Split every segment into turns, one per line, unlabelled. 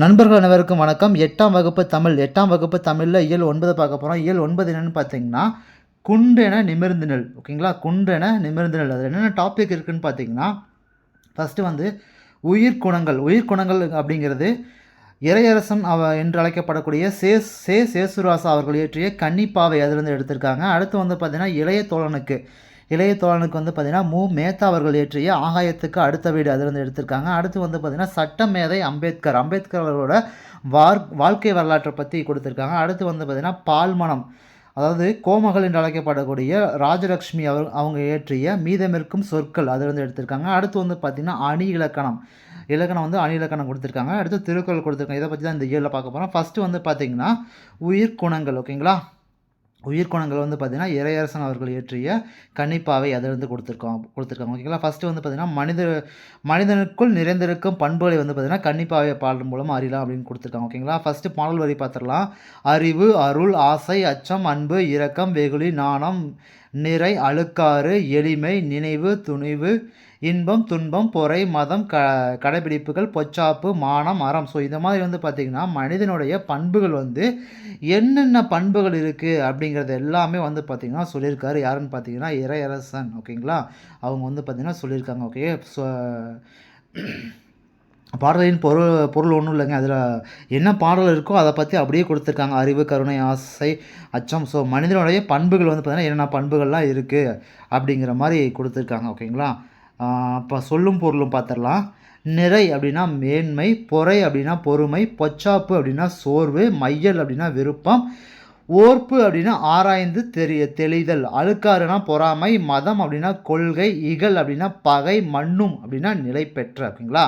நண்பர்கள் அனைவருக்கும் வணக்கம். 8ஆம் வகுப்பு தமிழ் 8ஆம் வகுப்பு தமிழில் இயல் 9 பார்க்க போகிறோம். இயல் 9 என்னென்னு பார்த்தீங்கன்னா, குன்றென நிமிர்ந்து நில். ஓகேங்களா, குன்றென நிமிர்ந்து நில். அதில் என்னென்ன டாபிக் இருக்குதுன்னு பார்த்தீங்கன்னா, ஃபஸ்ட்டு வந்து உயிர்குணங்கள். உயிர்குணங்கள் அப்படிங்கிறது இறையரசன் என்று அழைக்கப்படக்கூடிய சேசுராசா அவர்கள் இயற்றிய கன்னிப்பாவை அதிலிருந்து எடுத்திருக்காங்க. அடுத்து வந்து பார்த்தீங்கன்னா, இளைய தோழனுக்கு வந்து பார்த்திங்கன்னா மேத்தா அவர்கள் இயற்றிய ஆகாயத்துக்கு அடுத்த வீடு அதிலிருந்து எடுத்திருக்காங்க. அடுத்து வந்து பார்த்திங்கன்னா சட்டமேதை அம்பேத்கர் அவர்களோட வாழ்க்கை வரலாற்றை பற்றி கொடுத்துருக்காங்க. அடுத்து வந்து பார்த்திங்கன்னா பால்மனம், அதாவது கோமகள் என்று அழைக்கப்படக்கூடிய ராஜலக்ஷ்மி அவங்க இயற்றிய மீதமிருக்கும் சொற்கள் அதிலிருந்து எடுத்திருக்காங்க. அடுத்து வந்து பார்த்திங்கன்னா இலக்கணம் வந்து அணி இலக்கணம் கொடுத்துருக்காங்க. அடுத்து திருக்குறள் கொடுத்துருக்காங்க. இதை பற்றி தான் இந்த இயலில் பார்க்க போகிறோம். ஃபஸ்ட்டு வந்து பார்த்திங்கன்னா உயிர்குணங்கள். ஓகேங்களா, உயிர்குணங்கள் வந்து பார்த்திங்கன்னா இறையரசன் அவர்கள் இயற்றிய கன்னிப்பாவை அதிலிருந்து கொடுத்துருக்காங்க. ஓகேங்களா, ஃபஸ்ட்டு வந்து பார்த்திங்கன்னா மனிதனுக்குள் நிறைந்திருக்கும் பண்புகளை வந்து பார்த்திங்கன்னா கன்னிப்பாவை பாடல் மூலமாக அறியலாம் அப்படின்னு கொடுத்துருக்காங்க. ஓகேங்களா, ஃபஸ்ட்டு பாடல் வரி பார்த்துடலாம். அறிவு, அருள், ஆசை, அச்சம், அன்பு, இரக்கம், வெகுளி, நாணம், நிறை, அழுக்காறு, எளிமை, நினைவு, துணிவு, இன்பம், துன்பம், பொறை, மதம், கடைபிடிப்புகள், பொச்சாப்பு, மானம், அறம். ஸோ இந்த மாதிரி வந்து பார்த்திங்கன்னா மனிதனுடைய பண்புகள் வந்து என்னென்ன பண்புகள் இருக்குது அப்படிங்கிறது எல்லாமே வந்து பார்த்திங்கன்னா சொல்லியிருக்காரு. யாருன்னு பார்த்தீங்கன்னா இறையரசன். ஓகேங்களா, அவங்க வந்து பார்த்திங்கன்னா சொல்லியிருக்காங்க. ஓகே, ஸோ பாடலின் பொருள் ஒன்றும் இல்லைங்க. அதில் என்ன பாடல் இருக்கோ அதை பற்றி அப்படியே கொடுத்துருக்காங்க. அறிவு, கருணை, ஆசை, அச்சம். ஸோ மனிதனுடைய பண்புகள் வந்து பார்த்திங்கன்னா என்னென்ன பண்புகள்லாம் இருக்குது அப்படிங்கிற மாதிரி கொடுத்துருக்காங்க. ஓகேங்களா, இப்போ சொல்லும் பொருளும் பார்த்துடலாம். நிறை அப்படின்னா மேன்மை, பொறை அப்படின்னா பொறுமை, பொச்சாப்பு அப்படின்னா சோர்வு, மையல் அப்படின்னா விருப்பம், ஓர்ப்பு அப்படின்னா ஆராய்ந்து தெளிதல், அழுக்காறுனா பொறாமை, மதம் அப்படின்னா கொள்கை, இகல் அப்படின்னா பகை, மண்ணும் அப்படின்னா நிலை பெற்ற. ஓகேங்களா,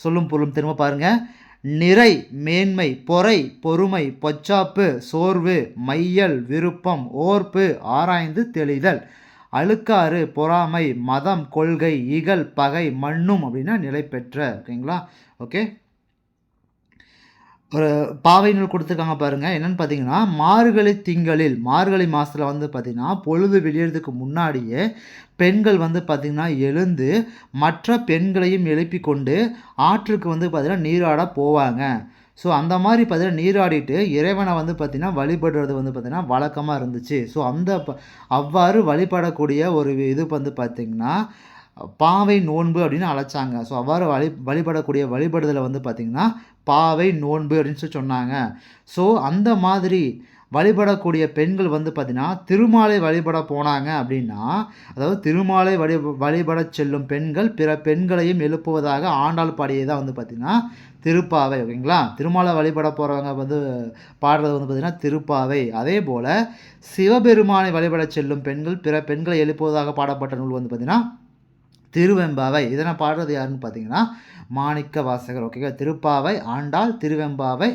சொல்லும் பொருளும் திரும்ப பாருங்கள். நிறை மேன்மை, பொறை பொறுமை, பொச்சாப்பு சோர்வு, மையல் விருப்பம், ஓர்ப்பு ஆராய்ந்து தெளிதல், அழுக்காறு பொறாமை, மதம் கொள்கை, இகல் பகை, மண்ணும் அப்படின்னா நிலை பெற்ற. ஓகேங்களா, ஓகே, ஒரு பாவை நூல் கொடுத்துருக்காங்க பாருங்கள். என்னென்னு பார்த்தீங்கன்னா மார்கழி மாதத்தில் வந்து பார்த்திங்கன்னா பொழுது விடியறதுக்கு முன்னாடியே பெண்கள் வந்து பார்த்திங்கன்னா எழுந்து மற்ற பெண்களையும் எழுப்பி கொண்டு ஆற்றுக்கு வந்து பார்த்திங்கன்னா நீராட போவாங்க. ஸோ அந்த மாதிரி பார்த்திங்கன்னா நீராடிட்டு இறைவனை வந்து பார்த்திங்கன்னா வழிபடுறது வந்து பார்த்திங்கன்னா வழக்கமாக இருந்துச்சு. ஸோ அவ்வாறு வழிபடக்கூடிய ஒரு இது வந்து பார்த்திங்கன்னா பாவை நோன்பு அப்படின்னு அழைச்சாங்க. ஸோ அவ்வாறு வழிபடக்கூடிய வழிபடுதலை வந்து பார்த்திங்கன்னா பாவை நோன்பு அப்படின்னு சொன்னாங்க. ஸோ அந்த மாதிரி வழிபடக்கூடிய பெண்கள் வந்து பார்த்திங்கன்னா திருமாலை வழிபட போனாங்க அப்படின்னா, அதாவது திருமாலை வழிபட செல்லும் பெண்கள் பிற பெண்களையும் எழுப்புவதாக ஆண்டாள் பாடியதான் வந்து பார்த்திங்கன்னா திருப்பாவை. ஓகேங்களா, திருமாலை வழிபட போகிறவங்க வந்து பாடுறது வந்து பார்த்திங்கன்னா திருப்பாவை. அதே போல் சிவபெருமானை வழிபட செல்லும் பெண்கள் பிற பெண்களை எழுப்புவதாக பாடப்பட்ட நூல் வந்து பார்த்திங்கன்னா திருவெம்பாவை. இதனை பாடுறது யாருன்னு பார்த்தீங்கன்னா மாணிக்க வாசகர். ஓகேங்களா, திருப்பாவை ஆண்டாள், திருவெம்பாவை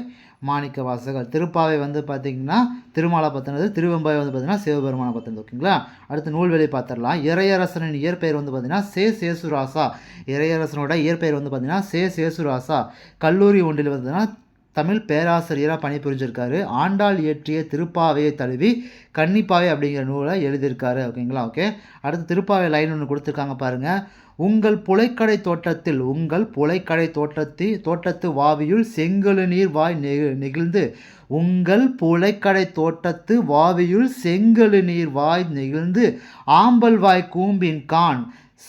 மாணிக்க வாசகர். திருப்பாவை வந்து பார்த்திங்கன்னா திருமாலை பற்றினது, திருவெம்பாவை வந்து பார்த்திங்கன்னா சிவபெருமானை பற்றினது. ஓகேங்களா, அடுத்து நூல்வெளி பார்த்துடலாம். இறையரசனின் இயற்பெயர் வந்து பார்த்திங்கன்னா சேசுராசா. இறையரசனோட இயற்பெயர் வந்து பார்த்திங்கன்னா சேசுராசா. கல்லூரி ஒன்றில் வந்து தமிழ் பேராசிரியராக பணிபுரிஞ்சிருக்காரு. ஆண்டாள் இயற்றிய திருப்பாவையை தழுவி கன்னிப்பாவை அப்படிங்கிற நூலை எழுதியிருக்காரு. ஓகேங்களா, ஓகே, அடுத்து திருப்பாவை லைன் ஒன்று கொடுத்துருக்காங்க பாருங்கள். உங்கள் புழைக்கடை தோட்டத்து வாவியுள் செங்கழு நீர் வாய் நெகிழ்ந்து, உங்கள் புழைக்கடை தோட்டத்து வாவியுள் செங்கழு நீர் வாய் நெகிழ்ந்து, ஆம்பல் வாய் கூம்பின் கான்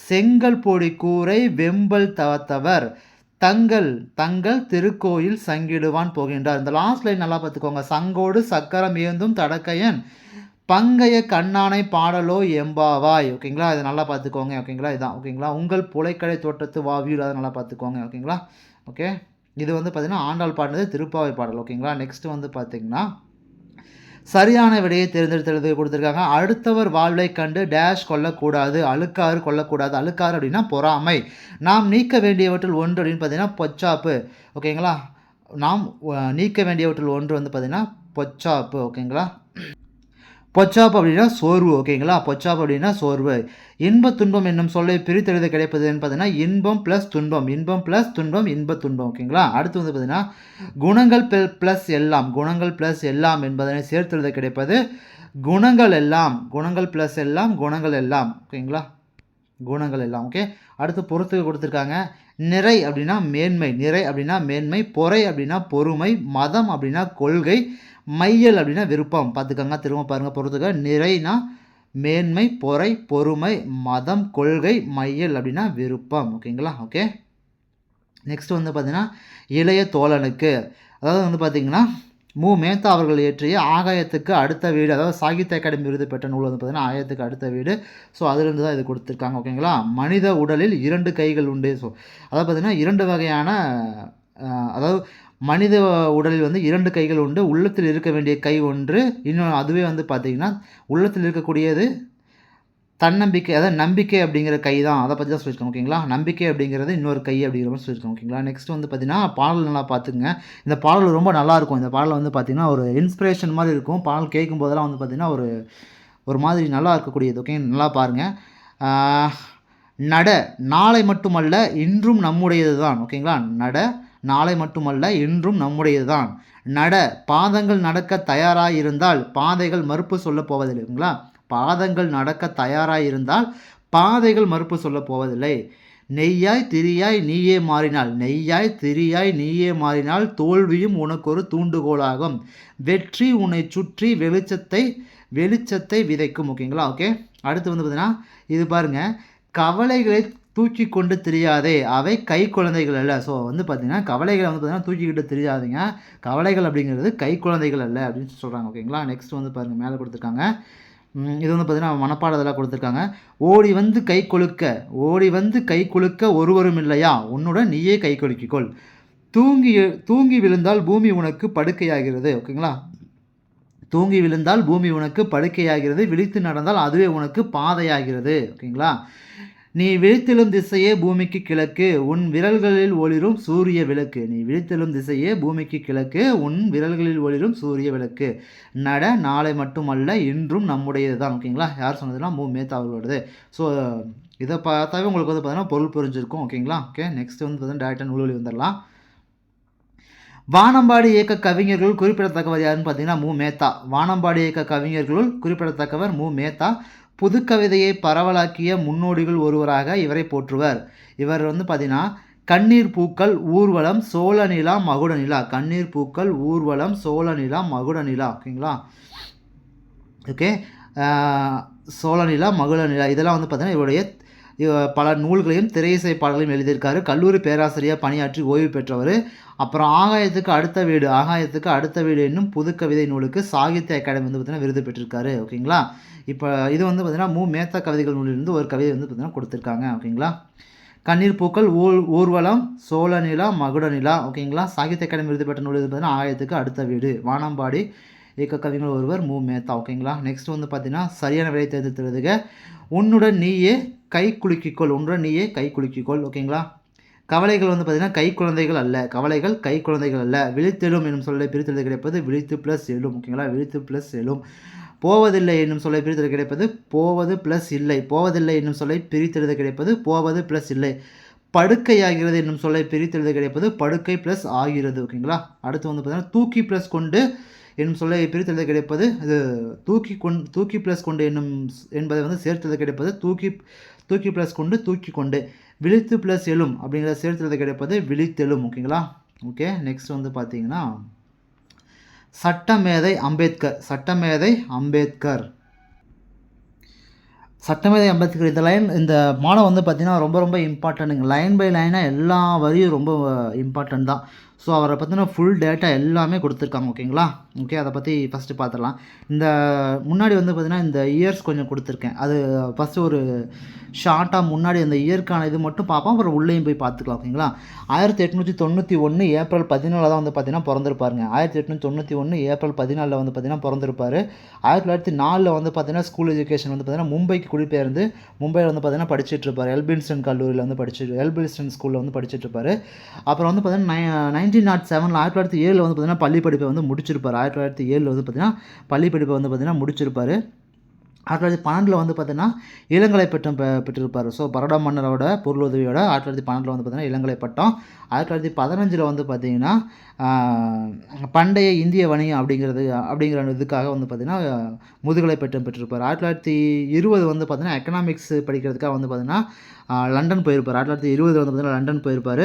செங்கல் பொடி கூரை வெம்பல் தவத்தவர் தங்கள் திருக்கோயில் சங்கிடுவான் போகின்றார். இந்த லாஸ்ட் லைன் நல்லா பார்த்துக்கோங்க. சங்கோடு சக்கரம் ஏந்தும் தடக்கையன் பங்கைய கண்ணானை பாடலோ எம்பாவாய். ஓகேங்களா, இதை நல்லா பார்த்துக்கோங்க. ஓகேங்களா, இதுதான். ஓகேங்களா, உங்கள் புழைக்கடை தோட்டத்து வாவியில் அதை நல்லா பார்த்துக்கோங்க. ஓகேங்களா, ஓகே, இது வந்து பார்த்திங்கன்னா ஆண்டாள் பாடினது திருப்பாவை பாடல். ஓகேங்களா, நெக்ஸ்ட் வந்து பார்த்திங்கன்னா சரியான விடையை தேர்ந்தெடுத்து கொடுத்துருக்காங்க. அடுத்தவர் வாழ்வை கண்டு டேஷ் கொல்லக்கூடாது, அழுக்காறு கொல்லக்கூடாது. அழுக்காறு அப்படின்னா பொறாமை. நாம் நீக்க வேண்டியவற்றில் ஒன்று அப்படின்னு பார்த்தீங்கன்னா பொச்சாப்பு. ஓகேங்களா, நாம் நீக்க வேண்டியவற்றில் ஒன்று வந்து பார்த்திங்கன்னா பொச்சாப்பு. ஓகேங்களா, பொச்சாப்பு அப்படின்னா சோர்வு. ஓகேங்களா, பொச்சாப்பு அப்படின்னா சோர்வு. இன்ப துன்பம் என்னும் சொல்லை பிரித்தெழுத கிடைப்பது பார்த்தீங்கன்னா இன்பம் ப்ளஸ் துன்பம், இன்பம் ப்ளஸ் துன்பம், இன்ப துன்பம். ஓகேங்களா, அடுத்து வந்து பார்த்தீங்கன்னா குணங்கள் ப்ளஸ் எல்லாம் என்பதனை சேர்த்தெழுத கிடைப்பது குணங்கள் எல்லாம் ப்ளஸ் எல்லாம் குணங்கள் எல்லாம். ஓகேங்களா, குணங்கள் எல்லாம். ஓகே, அடுத்து பொறுத்துக்கு கொடுத்துருக்காங்க. நிறை அப்படின்னா மேன்மை, நிறை அப்படின்னா மேன்மை, பொறை அப்படின்னா பொறுமை, மதம் அப்படின்னா கொள்கை, மையல் அப்படின்னா விருப்பம். பார்த்துக்கோங்க, திரும்ப பாருங்கள், பொறுத்துக்க. நிறைனா மேன்மை, பொறை, பொறுமை, மதம், கொள்கை, மையல் அப்படின்னா விருப்பம். ஓகேங்களா? ஓகே. நெக்ஸ்ட் வந்து பார்த்தீங்கன்னா இளைய தோழனுக்கு, அதாவது வந்து பார்த்தீங்கன்னா மேத்தா அவர்கள் இயற்றிய ஆகாயத்துக்கு அடுத்த வீடு, அதாவது சாகித்ய அகாடமி விருது பெற்ற நூல் வந்து பார்த்தீங்கன்னா ஆகாயத்துக்கு அடுத்த வீடு. ஸோ அதிலிருந்து தான் இது கொடுத்துருக்காங்க. ஓகேங்களா? மனித உடலில் 2 கைகள் உண்டு. ஸோ அதாவது பார்த்தீங்கன்னா 2 வகையான அதாவது மனித உடலில் வந்து 2 கைகள் உண்டு. உள்ளத்தில் இருக்க வேண்டிய கை ஒன்று, இன்னொன்று அதுவே வந்து பார்த்தீங்கன்னா உள்ளத்தில் இருக்கக்கூடியது தன்னம்பிக்கை, அதாவது நம்பிக்கை அப்படிங்கிற கை தான். அதை பற்றி தான் சொல்லியிருக்கேன். ஓகேங்களா? நம்பிக்கை அப்படிங்கிறது இன்னொரு கை அப்படிங்கிற மாதிரி சொல்லியிருக்கேன். ஓகேங்களா? நெக்ஸ்ட் வந்து பார்த்தீங்கன்னா பாடல் நல்லா பார்த்துக்குங்க. இந்த பாடல் ரொம்ப நல்லாயிருக்கும். இந்த பாடல் வந்து பார்த்தீங்கன்னா ஒரு இன்ஸ்பிரேஷன் மாதிரி இருக்கும். பாடல் கேட்கும் போதெல்லாம் வந்து பார்த்தீங்கன்னா ஒரு மாதிரி நல்லா இருக்கக்கூடியது. ஓகே, நல்லா பாருங்கள். நட நாளை மட்டுமல்ல இன்றும் நம்முடையது தான். ஓகேங்களா? நட நாளை மட்டுமல்ல இன்றும் நம்முடையது தான். நட பாதங்கள் நடக்க தயாராக இருந்தால் பாதைகள் மறுப்பு சொல்ல போவதில்லை. ஓகேங்களா? பாதங்கள் நடக்க தயாராக இருந்தால் பாதைகள் மறுப்பு சொல்ல போவதில்லை. நெய்யாய் திரியாய் நீயே மாறினால், நெய்யாய் திரியாய் நீயே மாறினால் தோல்வியும் உனக்கு ஒரு தூண்டுகோலாகும். வெற்றி உன்னை சுற்றி வெளிச்சத்தை விதைக்கும். ஓகேங்களா? ஓகே. அடுத்து வந்து பார்த்தீங்கன்னா இது பாருங்கள், கவலைகளை தூக்கி கொண்டு தெரியாதே, அவை கை குழந்தைகள் அல்ல. ஸோ வந்து பார்த்தீங்கன்னா கவலைகளை வந்து பார்த்தீங்கன்னா தூக்கிக்கிட்டு தெரியாதீங்க, கவலைகள் அப்படிங்கிறது கை குழந்தைகள் அல்ல அப்படின்னு சொல்கிறாங்க. ஓகேங்களா? நெக்ஸ்ட் வந்து பாருங்கள், மேலே கொடுத்துருக்காங்க. இது வந்து பார்த்தீங்கன்னா மனப்பாடத்தில் கொடுத்துருக்காங்க. ஓடி வந்து கை குலுக்க ஒருவரும் இல்லையா, உன்னுடன் நீயே கை குலுக்கிக்கொள். தூங்கி விழுந்தால் பூமி உனக்கு படுக்கையாகிறது. ஓகேங்களா? தூங்கி விழுந்தால் பூமி உனக்கு படுக்கையாகிறது, விழித்து நடந்தால் அதுவே உனக்கு பாதையாகிறது. ஓகேங்களா? நீ விழித்தெழும் திசையே பூமிக்கு கிழக்கு, உன் விரல்களில் ஒளிரும் சூரிய விளக்கு. நீ விழித்தெழும் திசையே பூமிக்கு கிழக்கு, உன் விரல்களில் ஒளிரும் சூரிய விளக்கு. நட நாளை மட்டுமல்ல இன்றும் நம்முடையது தான். ஓகேங்களா? யார் சொன்னதுன்னா மேத்தா அவர்களோடது. ஸோ இதை பார்த்தாவே உங்களுக்கு வந்து பார்த்தீங்கன்னா பொருள் புரிஞ்சிருக்கும். ஓகேங்களா? ஓகே. நெக்ஸ்ட் வந்து பார்த்தீங்கன்னா டேரக்டாக நூல்வழி வந்துடலாம். வானம்பாடி இயக்க கவிஞர்களுள் குறிப்பிடத்தக்கவர் யாருன்னு பார்த்தீங்கன்னா மேத்தா. வானம்பாடி இயக்க கவிஞர்களுள் குறிப்பிடத்தக்கவர் மேத்தா. புதுக்கவிதையை பரவலாக்கிய முன்னோடிகள் ஒருவராக இவரை போற்றுவர். இவர் வந்து பார்த்தீங்கன்னா கண்ணீர் பூக்கள் ஊர்வலம் சோழ நிலா மகுட நிலா, கண்ணீர் பூக்கள் ஊர்வலம் சோழ நிலா மகுட நிலா. ஓகேங்களா? ஓகே. சோழ நிலா மகுட நிலா இதெல்லாம் வந்து பார்த்தீங்கன்னா இவருடைய பல நூல்களையும் திரையிசை பாடல்களையும் எழுதியிருக்காரு. கல்லூரி பேராசிரியர் பணியாற்றி ஓய்வு பெற்றவர். அப்புறம் ஆகாயத்துக்கு அடுத்த வீடு என்னும் புதுக்கவிதை நூலுக்கு சாகித்ய அகாடமி வந்து பார்த்தீங்கன்னா விருது பெற்றிருக்காரு. ஓகேங்களா? இப்போ இது வந்து பார்த்தீங்கன்னா மேத்தா கவிதைகள் நூலிலிருந்து ஒரு கவிதை வந்து பார்த்தீங்கன்னா கொடுத்துருக்காங்க. ஓகேங்களா? கண்ணீர் பூக்கள் ஊர்வலம் சோழ நிலா மகுட நிலா. ஓகேங்களா? சாகித்ய அகாடமி விருது பெற்ற நூல் வந்து பார்த்தீங்கன்னா ஆகாயத்துக்கு அடுத்த வீடு. வானம்பாடி இயக்க கவிஞர் ஒருவர் மேத்தா. ஓகேங்களா? நெக்ஸ்ட் வந்து பார்த்தீங்கன்னா சரியான விடை தேர்ந்தெடுத்துறதுக்கு உன்னுடன் நீயே கை குலுக்கிக்கொள். ஓகேங்களா? கவலைகள் வந்து பார்த்தீங்கன்னா கை குழந்தைகள் அல்ல. விழித்தெழும் என்னும் சொல்லை பிரித்தெழுத கிடைப்பது விழித்து ப்ளஸ் எழும். ஓகேங்களா? விழித்து ப்ளஸ் எழும். போவதில்லை என்னும் சொல்லை பிரித்தெழுத கிடைப்பது போவது ப்ளஸ் இல்லை. போவதில்லை என்னும் சொல்லை பிரித்தெழுத கிடைப்பது போவது ப்ளஸ் இல்லை. படுக்கையாகிறது என்னும் சொல்லை பிரித்தெழுத கிடைப்பது படுக்கை ப்ளஸ் ஆகிறது. ஓகேங்களா? அடுத்து வந்து பார்த்தீங்கன்னா தூக்கி ப்ளஸ் கொண்டு என்னும் சொல்லை பிரித்தெழுத கிடைப்பது இது தூக்கி ப்ளஸ் கொண்டு என்பதை வந்து சேர்த்தெழுத கிடைப்பது தூக்கி ப்ளஸ் கொண்டு. விழித்து ப்ளஸ் எழும் அப்படிங்கிற சேர்த்தெழுத கிடைப்பது விழித்தெழும். ஓகேங்களா? ஓகே. நெக்ஸ்ட் வந்து பார்த்தீங்கன்னா சட்டமேதை அம்பேத்கர். இந்த மாடம் வந்து பார்த்தீங்கன்னா ரொம்ப ரொம்ப இம்பார்ட்டன்ட்டுங்க. லைன் பை லைனாக எல்லா வரியும் ரொம்ப இம்பார்ட்டன்ட் தான். ஸோ அவரை பற்றின ஃபுல் டேட்டா எல்லாமே கொடுத்துருக்காங்க. ஓகேங்களா? ஓகே. அதை பற்றி ஃபஸ்ட்டு பார்த்துடலாம். இந்த முன்னாடி வந்து பார்த்தீங்கன்னா இந்த இயர்ஸ் கொஞ்சம் கொடுத்துருக்கேன். அது ஃபஸ்ட்டு ஒரு ஷார்ட்டாக முன்னாடி அந்த இயற்கான இது மட்டும் பார்ப்போம், அப்புறம் உள்ளேயும் போய் பார்த்துக்கலாம். ஓகேங்களா? 1891 ஏப்ரல் 14 தான் வந்து பார்த்தீங்கன்னா பிறந்திருப்பாருங்க. 1891 ஏப்ரல் 14 வந்து பார்த்தீங்கன்னா பிறந்திருப்பார். 1904 வந்து பார்த்தீங்கன்னா ஸ்கூல் எஜுகேஷன் வந்து பார்த்தீங்கன்னா மும்பைக்கு குடிபெயர்ந்து மும்பையில் வந்து பார்த்தீங்கன்னா படிச்சுட்ருப்பார். எல்பின்ஸ்டன் கல்லூரியில் வந்து எல்பின்ஸ்டன் ஸ்கூலில் வந்து படிச்சுட்ருப்பார். அப்புறம் வந்து பார்த்தீங்கன்னா 1907 1907 வந்து பார்த்தீங்கன்னா பள்ளி படிப்பை வந்து முடிச்சிருப்பார். 1907 வந்து பார்த்தீங்கன்னா பள்ளி படிப்பை வந்து பார்த்தீங்கன்னா முடிச்சிருப்பார். 1912 வந்து பார்த்தீங்கன்னா இளங்கலை பட்டம் பெற்றிருப்பார். ஸோ பரோடா மன்னரோட பொருளுதவியோட 1912 வந்து பார்த்தீங்கன்னா இளங்கலை பட்டம். 1915 வந்து பார்த்தீங்கன்னா பண்டைய இந்திய வணிகம் அப்படிங்கிற இதுக்காக வந்து பார்த்தீங்கன்னா முதுகலை பட்டம் பெற்றிருப்பார். 1920 வந்து பார்த்தீங்கன்னா எக்கனாமிக்ஸ் படிக்கிறதுக்காக வந்து பார்த்தீங்கன்னா லண்டன் போயிருப்பார். 1920 வந்து பார்த்தீங்கன்னா லண்டன் போயிருப்பார்.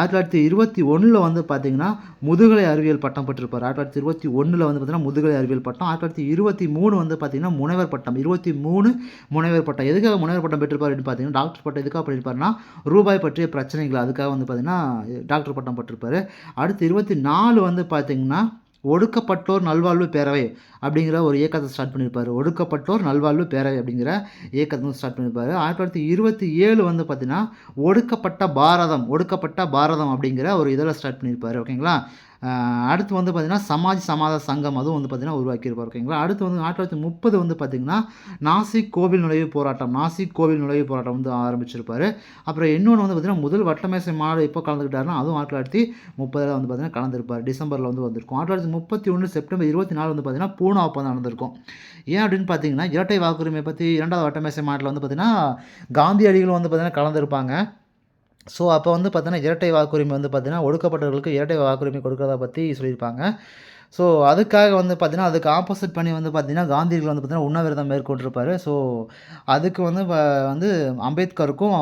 1921 வந்து பார்த்தீங்கன்னா முதுகலை அறிவியல் பட்டம் பெற்றிருப்பார். 1921 வந்து பார்த்தீங்கன்னா முதுகலை அறிவியல் பட்டம். 1923 வந்து பார்த்தீங்கன்னா முனைவர் பட்டம். 23 முனைவர் பட்டம். எதுக்காக முனைவர் பட்டம் பெற்றிருப்பார் அப்படின்னு பார்த்தீங்கன்னா டாக்டர் பட்டம் எதுக்காக பண்ணியிருப்பாருன்னா ரூபாய் பற்றிய பிரச்சனைகள் அதுக்காக வந்து பார்த்தீங்கன்னா டாக்டர் பட்டம் பெற்றிருப்பார். அடுத்து 24 வந்து பார்த்தீங்கன்னா ஒடுக்கப்பட்டோர் நல்வாழ்வு பேரவை அப்படிங்கிற ஒரு இயக்கத்தை ஸ்டார்ட் பண்ணியிருப்பார். ஒடுக்கப்பட்டோர் நல்வாழ்வு பேரவை அப்படிங்கிற இயக்கத்தை வந்து ஸ்டார்ட் பண்ணியிருப்பார். 1927 வந்து பார்த்தீங்கன்னா ஒடுக்கப்பட்ட பாரதம் அப்படிங்கிற ஒரு இதழை ஸ்டார்ட் பண்ணியிருப்பார். ஓகேங்களா. அடுத்து வந்து பார்த்தீங்கன்னா சமாஜ் சமாத சங்கம் அதுவும் வந்து பார்த்தீங்கன்னா உருவாக்கியிருப்பார். ஓகேங்களா. அடுத்து வந்து 1930 வந்து பார்த்தீங்கன்னா நாசிக் கோவில் நுழைவு போராட்டம் வந்து ஆரம்பிச்சிருப்பார். அப்புறம் இன்னொன்று வந்து பார்த்தீங்கன்னா முதல் வட்டமேசை மாநாடு எப்போ கலந்துக்கிட்டாருன்னா அதுவும் 1930 வந்து பார்த்தீங்கன்னா கலந்துருப்பார். டிசம்பரில் வந்து வந்திருக்கும். 1931 செப்டம்பர் 24 வந்து பார்த்தீங்கன்னா பூனா ஒப்பந்தம் நடந்திருக்கும். ஏன் அப்படின்னு பார்த்தீங்கன்னா இரட்டை வாக்குரிமை பற்றி 2வது வட்டமேசை மாநாட்டில் வந்து பார்த்தீங்கன்னா காந்தியடிகள் வந்து பார்த்தீங்கன்னா கலந்துருப்பாங்க. ஸோ அப்போ வந்து பார்த்தீங்கன்னா இரட்டை வாக்குரிமை வந்து பார்த்தீங்கன்னா ஒடுக்கப்பட்டவர்களுக்கு இரட்டை வாக்குரிமை கொடுக்கறத பற்றி சொல்லியிருப்பாங்க. ஸோ அதுக்காக வந்து பார்த்தீங்கன்னா அதுக்கு ஆப்போசிட் பண்ணி வந்து பார்த்தீங்கன்னா காந்தியடிகள் வந்து பார்த்தீங்கன்னா உண்ணாவிரதம் மேற்கொண்டிருப்பார். ஸோ அதுக்கு வந்து அம்பேத்கருக்கும்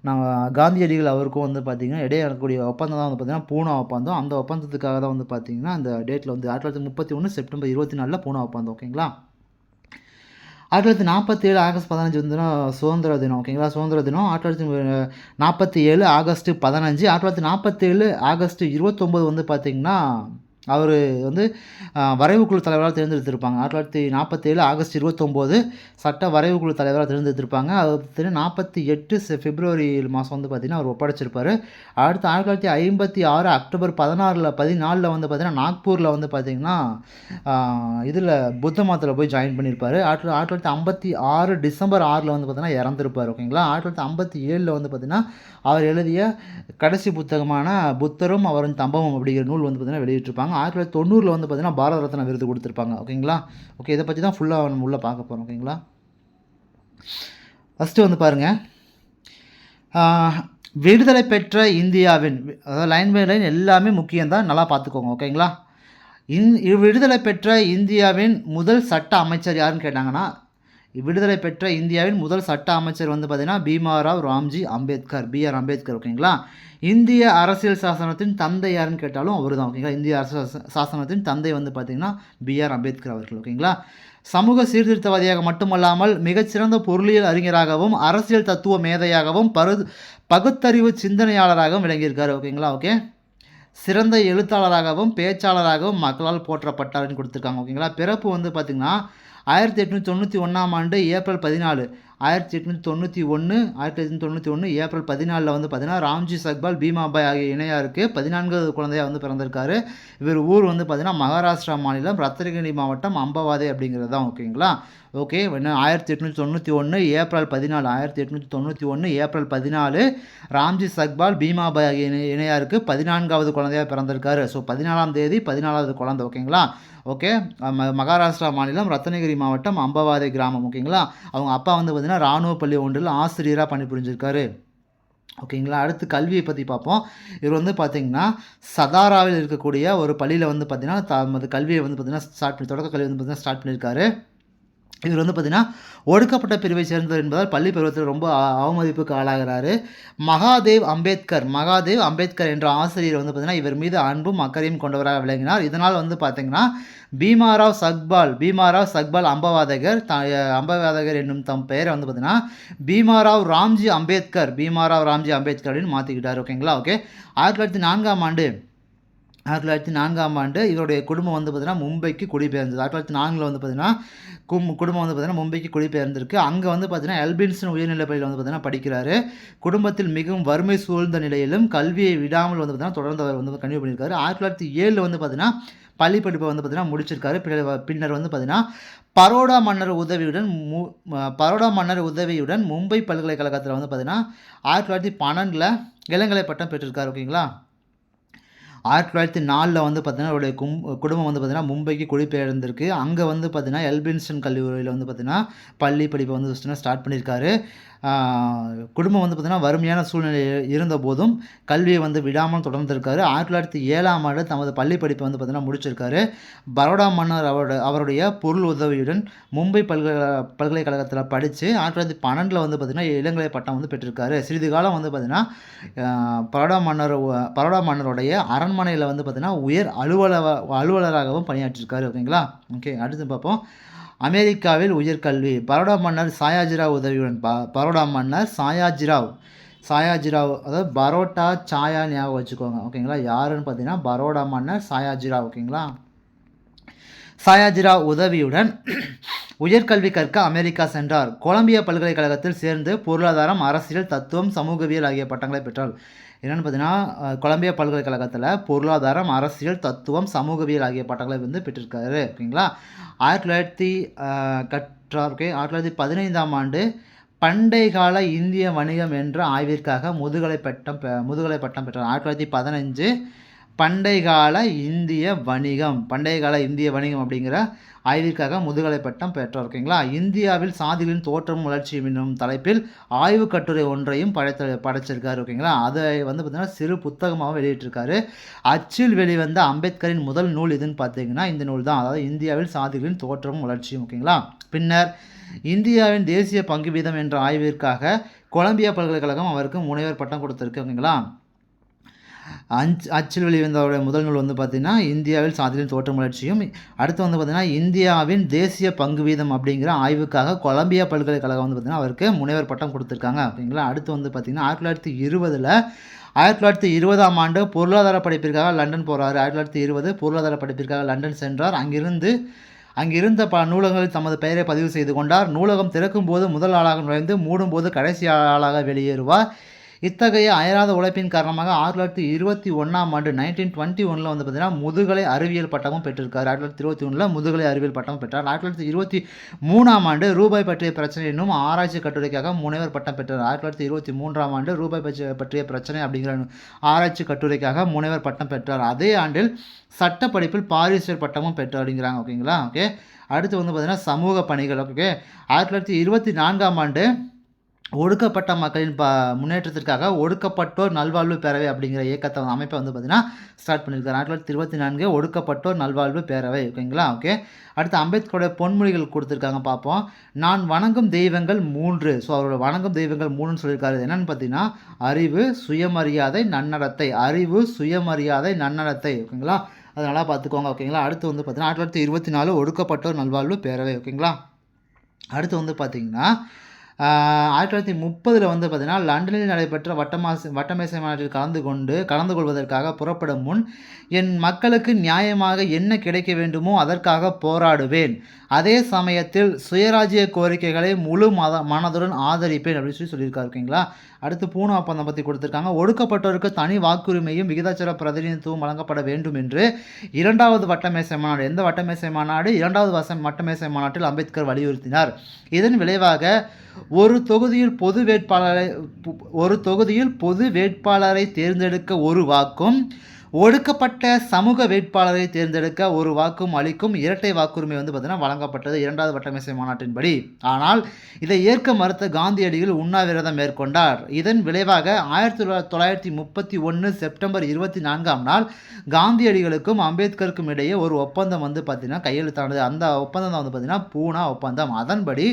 நம்ம காந்தியடிகள் அவருக்கும் வந்து பார்த்தீங்கன்னா இடையே இருக்கக்கூடிய ஒப்பந்தம் தான் வந்து பார்த்தீங்கன்னா பூனா ஒப்பந்தம். அந்த ஒப்பந்தத்துக்காக தான் வந்து பார்த்தீங்கன்னா அந்த டேட்டில் வந்து 1931 செப்டம்பர் 24 பூனா ஒப்பந்தம். ஓகேங்களா. 1947 ஆகஸ்ட் 15 வந்து சுதந்திர தினம். ஓகேங்களா. சுதந்திர தினம் 1947 ஆகஸ்ட் 15. 1947 ஆகஸ்ட் 29 வந்து பார்த்தீங்கன்னா அவர் வந்து வரைவுக்குழு தலைவராக தேர்ந்தெடுத்திருப்பாங்க. 1947 ஆகஸ்ட் 29 சட்ட வரைவுக்குழு தலைவராக தேர்ந்தெடுத்திருப்பாங்க. அது 48 பிப்ரவரி மாதம் வந்து பார்த்தீங்கன்னா அவர் ஒப்படைச்சிருப்பார். அடுத்து 1956 அக்டோபர் 14 வந்து பார்த்தீங்கன்னா நாக்பூரில் வந்து பார்த்தீங்கன்னா இதில் புத்த மதத்தில் போய் ஜாயின் பண்ணியிருப்பார். 1956 டிசம்பர் 6 வந்து பார்த்தீங்கன்னா இறந்துருப்பார். ஓகேங்களா. 1957 வந்து பார்த்தீங்கன்னா அவர் எழுதிய கடைசி புத்தகமான புத்தரும் அவரின் தம்பமும் அப்படிங்கிற நூல் வந்து பார்த்தீங்கன்னா வெளியிட்டிருப்பாங்க. 1990 வந்து பார்த்தீங்கன்னா பாரத ரத்னா விருது கொடுத்துருப்பாங்க. ஓகேங்களா. ஓகே, இதை பற்றி தான் ஃபுல்லாக நம்ம உள்ளே பார்க்க போகிறோம். ஓகேங்களா. ஃபஸ்ட்டு வந்து பாருங்கள், விடுதலை பெற்ற இந்தியாவின் அதாவது லைன் பை லைன் எல்லாமே முக்கியம்தான், நல்லா பார்த்துக்கோங்க. ஓகேங்களா. விடுதலை பெற்ற இந்தியாவின் முதல் சட்ட அமைச்சர் யாருன்னு கேட்டாங்கன்னா விடுதலை பெற்ற இந்தியாவின் முதல் சட்ட அமைச்சர் வந்து பார்த்தீங்கன்னா பீமாராவ் ராம்ஜி அம்பேத்கர், பிஆர் அம்பேத்கர். ஓகேங்களா. இந்திய அரசியல் சாசனத்தின் தந்தை யாருன்னு கேட்டாலும் அவர் தான். ஓகேங்களா. இந்திய அரசியல் சாசனத்தின் தந்தை வந்து பார்த்தீங்கன்னா பிஆர் அம்பேத்கர் அவர்கள். ஓகேங்களா. சமூக சீர்திருத்தவாதியாக மட்டுமல்லாமல் மிகச்சிறந்த பொருளியல் அறிஞராகவும் அரசியல் தத்துவ மேதையாகவும் பகுத்தறிவு சிந்தனையாளராகவும் விளங்கியிருக்காரு. ஓகேங்களா. ஓகே, சிறந்த எழுத்தாளராகவும் பேச்சாளராகவும் மக்களால் போற்றப்பட்டார்னு கொடுத்துருக்காங்க. ஓகேங்களா. பிறப்பு வந்து பார்த்திங்கன்னா 1891 ஆண்டு ஏப்ரல் 14, 1891 ஏப்ரல் 14 வந்து பார்த்தீங்கன்னா ராம்ஜி சக்பால் பீமாபாய் ஆகிய இணையாருக்கு 14வது குழந்தையாக வந்து பிறந்திருக்காரு. இவர் ஊர் வந்து பார்த்தீங்கன்னா மகாராஷ்டிரா மாநிலம் ரத்னகிரி மாவட்டம் அம்பவாதே அப்படிங்கிறது தான். ஓகேங்களா. Okay, 1891 April 14, 1891 April 14 Ramji Sakpal Bhimabai ஆகிய இணையாருக்கு 14வது குழந்தையாக பிறந்திருக்காரு. ஸோ 14ஆம் தேதி 14வது குழந்தை. ஓகேங்களா. ஓகே, மகாராஷ்டிரா மாநிலம் ரத்னகிரி மாவட்டம் அம்பவாதே கிராமம். ஓகேங்களா. அவங்க அப்பா வந்து பார்த்தீங்கன்னா இராணுவ பள்ளி ஒன்றில் ஆசிரியராக பணிபுரிஞ்சிருக்காரு. ஓகேங்களா. அடுத்து கல்வியை பற்றி பார்ப்போம். இவர் வந்து பார்த்திங்கன்னா சதாராவில் இருக்கக்கூடிய ஒரு பள்ளியில் வந்து பார்த்திங்கன்னா தமது கல்வியை வந்து பார்த்திங்கன்னா தொடக்க கல்வி வந்து பார்த்திங்கன்னா ஸ்டார்ட் பண்ணியிருக்காரு. இவர் வந்து பார்த்திங்கன்னா ஒடுக்கப்பட்ட பிரிவை சேர்ந்தவர் என்பதால் பள்ளி பருவத்தில் ரொம்ப அவமதிப்புக்கு ஆளாகிறாரு. மகாதேவ் அம்பேத்கர் என்ற ஆசிரியர் வந்து பார்த்திங்கன்னா இவர் மீது அன்பும் அக்கறையும் கொண்டவராக விளங்கினார். இதனால் வந்து பார்த்திங்கன்னா பீமாராவ் சக்பால் அம்பவாதகர் என்னும் தம் பெயரை வந்து பார்த்திங்கன்னா பீமாராவ் ராம்ஜி அம்பேத்கர் அப்படின்னு மாற்றிக்கிட்டார். ஓகேங்களா. ஓகே, 1904ஆம் ஆண்டு இவருடைய குடும்பம் வந்து பார்த்திங்கன்னா மும்பைக்கு குடிபெயர்ந்தது. 1904 வந்து பார்த்திங்கன்னா குடும்பம் வந்து பார்த்திங்கன்னா மும்பைக்கு குடிபெயர்ந்திருக்கு. அங்கே வந்து பார்த்திங்கன்னா எல்பின்சன் உயர்நிலைப்பள்ளியில் வந்து பார்த்திங்கன்னா படிக்கிறாரு. குடும்பத்தில் மிகவும் வறுமை சூழ்ந்த நிலையிலும் கல்வியை விடாமல் வந்து பார்த்திங்கன்னா தொடர்ந்து அவர் வந்து கன்டினியூ பண்ணியிருக்காரு. 1907 வந்து பார்த்திங்கன்னா பள்ளி படிப்பை வந்து பார்த்திங்கன்னா முடிச்சிருக்காரு. பின்னர் வந்து பார்த்திங்கன்னா பரோடா மன்னர் உதவியுடன் மும்பை பல்கலைக்கழகத்தில் வந்து பார்த்திங்கன்னா 1912 இளங்கலை பட்டம் பெற்றிருக்காரு. ஓகேங்களா. 1904 வந்து பார்த்திங்கன்னா அவருடைய குடும்பம் வந்து பார்த்திங்கன்னா மும்பைக்கு குடிபெயர்ந்திருக்கு. அங்கே வந்து பார்த்திங்கன்னா எல்பின்ஸ்டன் கல்லூரியில் வந்து பார்த்திங்கன்னா பள்ளி படிப்பை வந்து ஸ்டார்ட் பண்ணியிருக்காரு. குடும்பம் வந்து பார்த்திங்கன்னா வறுமையான சூழ்நிலை இருந்தபோதும் கல்வியை வந்து விடாமல் தொடர்ந்திருக்காரு. 1907ஆம் ஆண்டு தமது பள்ளி படிப்பை வந்து பார்த்திங்கன்னா முடிச்சிருக்காரு. பரோடா மன்னர் அவருடைய பொருள் உதவியுடன் மும்பை பல்கலைக்கழகத்தில் படித்து 1912 வந்து பார்த்திங்கன்னா இளங்கலை பட்டம் வந்து பெற்றிருக்காரு. சிறிது காலம் வந்து பார்த்திங்கன்னா பரோடா மன்னருடைய அரண்மனையில் வந்து பார்த்திங்கன்னா உயர் அலுவலராகவும் பணியாற்றிருக்காரு. ஓகேங்களா? ஓகே, அடுத்து பார்ப்போம். அமெரிக்காவில் உயர்கல்வி. பரோடா மன்னர் சாயாஜிராவ் உதவியுடன் பரோடா மன்னர் சாயாஜிராவ் அதாவது பரோட்டா சாயா ஞாபகம் வச்சுக்கோங்க. ஓகேங்களா? யாருன்னு பார்த்தீங்கன்னா பரோடா மன்னர் சாயாஜிராவ். ஓகேங்களா? சாயாஜிராவ் உதவியுடன் உயர்கல்வி கற்க அமெரிக்கா சென்றார். கொலம்பியா பல்கலைக்கழகத்தில் சேர்ந்து பொருளாதாரம், அரசியல், தத்துவம், சமூகவியல் ஆகிய பட்டங்களை பெற்றார். என்னென்னு பார்த்தீங்கன்னா கொலம்பியா பல்கலைக்கழகத்தில் பொருளாதாரம், அரசியல், தத்துவம், சமூகவியல் ஆகிய பட்டங்களை வந்து பெற்றிருக்காரு. ஓகேங்களா? 1915ஆம் ஆண்டு பண்டை கால இந்திய வணிகம் என்ற ஆய்விற்காக முதுகலை பட்டம் பெற்றார். 1915 பண்டை கால இந்திய வணிகம் அப்படிங்கிற ஆய்விற்காக முதுகலை பட்டம் பெற்றார். ஓகேங்களா? இந்தியாவில் சாதிகளின் தோற்றமும் வளர்ச்சியும் என்னும் தலைப்பில் ஆய்வு கட்டுரை ஒன்றையும் படைச்சிருக்காரு. ஓகேங்களா? அதை வந்து பார்த்தீங்கன்னா சிறு புத்தகமாக வெளியிட்டிருக்காரு. அச்சில் வெளிவந்த அம்பேத்கரின் முதல் நூல் எதுன்னு பார்த்தீங்கன்னா இந்த நூல் தான். அதாவது இந்தியாவில் சாதிகளின் தோற்றமும் வளர்ச்சியும். ஓகேங்களா? பின்னர் இந்தியாவின் தேசிய பங்கு வீதம் என்ற ஆய்விற்காக கொலம்பியா பல்கலைக்கழகம் அவருக்கு முனைவர் பட்டம் கொடுத்துருக்கு. ஓகேங்களா? அச்சில் வெளிவந்தவருடைய முதல் நூல் வந்து பார்த்திங்கன்னா இந்தியாவில் சாதிகளின் தோற்றம் வளர்ச்சியும். அடுத்து வந்து பார்த்திங்கன்னா இந்தியாவின் தேசிய பங்கு வீதம் அப்படிங்கிற ஆய்வுக்காக கொலம்பியா பல்கலைக்கழகம் வந்து பார்த்திங்கன்னா அவருக்கு முனைவர் பட்டம் கொடுத்துருக்காங்க. ஓகேங்களா? அடுத்து வந்து பார்த்திங்கன்னா 1920ஆம் ஆண்டு பொருளாதார படிப்பிற்காக லண்டன் போகிறாரு. 1920 பொருளாதார படிப்பிற்காக லண்டன் சென்றார். அங்கிருந்த பல நூலகங்களில் தமது பெயரை பதிவு செய்து கொண்டார். நூலகம் திறக்கும் போது முதல் ஆளாக நுழைந்து மூடும் போது கடைசி ஆளாக வெளியேறுவார். இத்தகைய அயராத உழைப்பின் காரணமாக 1921ஆம் ஆண்டு 1921 வந்து பார்த்தீங்கன்னா முதுகலை அறிவியல் பட்டமும் பெற்றிருக்காரு. 1921 முதுகலை அறிவியல் பட்டமும் பெற்றார். 1923ஆம் ஆண்டு ரூபாய் பற்றிய பிரச்சனை என்னும் ஆராய்ச்சி கட்டுரைக்காக முனைவர் பட்டம் பெற்றார். 1923ஆம் ஆண்டு ரூபாய் பற்றிய பிரச்சனை அப்படிங்கிற ஆராய்ச்சி கட்டுரைக்காக முனைவர் பட்டம் பெற்றார். அதே ஆண்டில் சட்ட படிப்பில் பாரிஸ்டர் பட்டமும் பெற்றார் அப்படிங்கிறாங்க. ஓகேங்களா? ஓகே, அடுத்து வந்து பார்த்தீங்கன்னா சமூக பணிகள். ஓகே, 1924ஆம் ஆண்டு ஒடுக்கப்பட்ட மக்களின் முன்னேற்றத்திற்காக ஒடுக்கப்பட்டோர் நல்வாழ்வு பேரவை அப்படிங்கிற இயக்கத்தை அமைப்பை வந்து பார்த்தீங்கன்னா ஸ்டார்ட் பண்ணியிருக்காரு. 1924 ஒடுக்கப்பட்டோர் நல்வாழ்வு பேரவை. ஓகேங்களா? ஓகே, அடுத்து அம்பேத்கரோட பொன்மொழிகள் கொடுத்துருக்காங்க, பார்ப்போம். நான் வணங்கும் தெய்வங்கள் 3. ஸோ அவரோட வணங்கும் தெய்வங்கள் 3ன்னு சொல்லியிருக்காரு. என்னென்னு பார்த்தீங்கன்னா அறிவு, சுயமரியாதை, நன்னடத்தை. ஓகேங்களா? அதனால் பார்த்துக்கோங்க. ஓகேங்களா? அடுத்து வந்து பார்த்தீங்கன்னா 1924 ஒடுக்கப்பட்டோர் நல்வாழ்வு பேரவை. ஓகேங்களா? அடுத்து வந்து பார்த்தீங்கன்னா 1930 வந்து பார்த்தீங்கன்னா லண்டனில் நடைபெற்ற வட்டமேசை மாநாட்டில் கலந்து கொள்வதற்காக புறப்படும் முன் என் மக்களுக்கு நியாயமாக என்ன கிடைக்க வேண்டுமோ அதற்காக போராடுவேன். அதே சமயத்தில் சுயராஜ்ய கோரிக்கைகளை முழு மனதுடன் ஆதரிப்பேன் அப்படின்னு சொல்லியிருக்காரு. ஓகேங்களா? அடுத்து பூனா ஒப்பந்தம் பற்றி கொடுத்துருக்காங்க. ஒடுக்கப்பட்டோருக்கு தனி வாக்குரிமையும் விகிதாச்சார பிரதிநிதித்துவம் வழங்கப்பட வேண்டும் என்று 2வது வட்டமேசை மாநாடு, எந்த வட்டமேசை மாநாடு? 2வது வட்டமேசை மாநாட்டில் அம்பேத்கர் வலியுறுத்தினார். இதன் விளைவாக ஒரு தொகுதியில் பொது வேட்பாளரை தேர்ந்தெடுக்க ஒரு வாக்கும், ஒடுக்கப்பட்ட சமூக வேட்பாளரை தேர்ந்தெடுக்க ஒரு வாக்கும் அளிக்கும் இரட்டை வாக்குரிமை வந்து பார்த்தீங்கன்னா வழங்கப்பட்டது 2வது வட்டமேசை மாநாட்டின்படி. ஆனால் இதை ஏற்க மறுத்த காந்தியடிகள் உண்ணாவிரதம் மேற்கொண்டார். இதன் விளைவாக 1931 செப்டம்பர் 24ஆம் நாள் காந்தியடிகளுக்கும் அம்பேத்கருக்கும் இடையே ஒரு ஒப்பந்தம் வந்து பார்த்தீங்கன்னா கையெழுத்தானது. அந்த ஒப்பந்தம் தான் வந்து பார்த்தீங்கன்னா பூனா ஒப்பந்தம். அதன்படி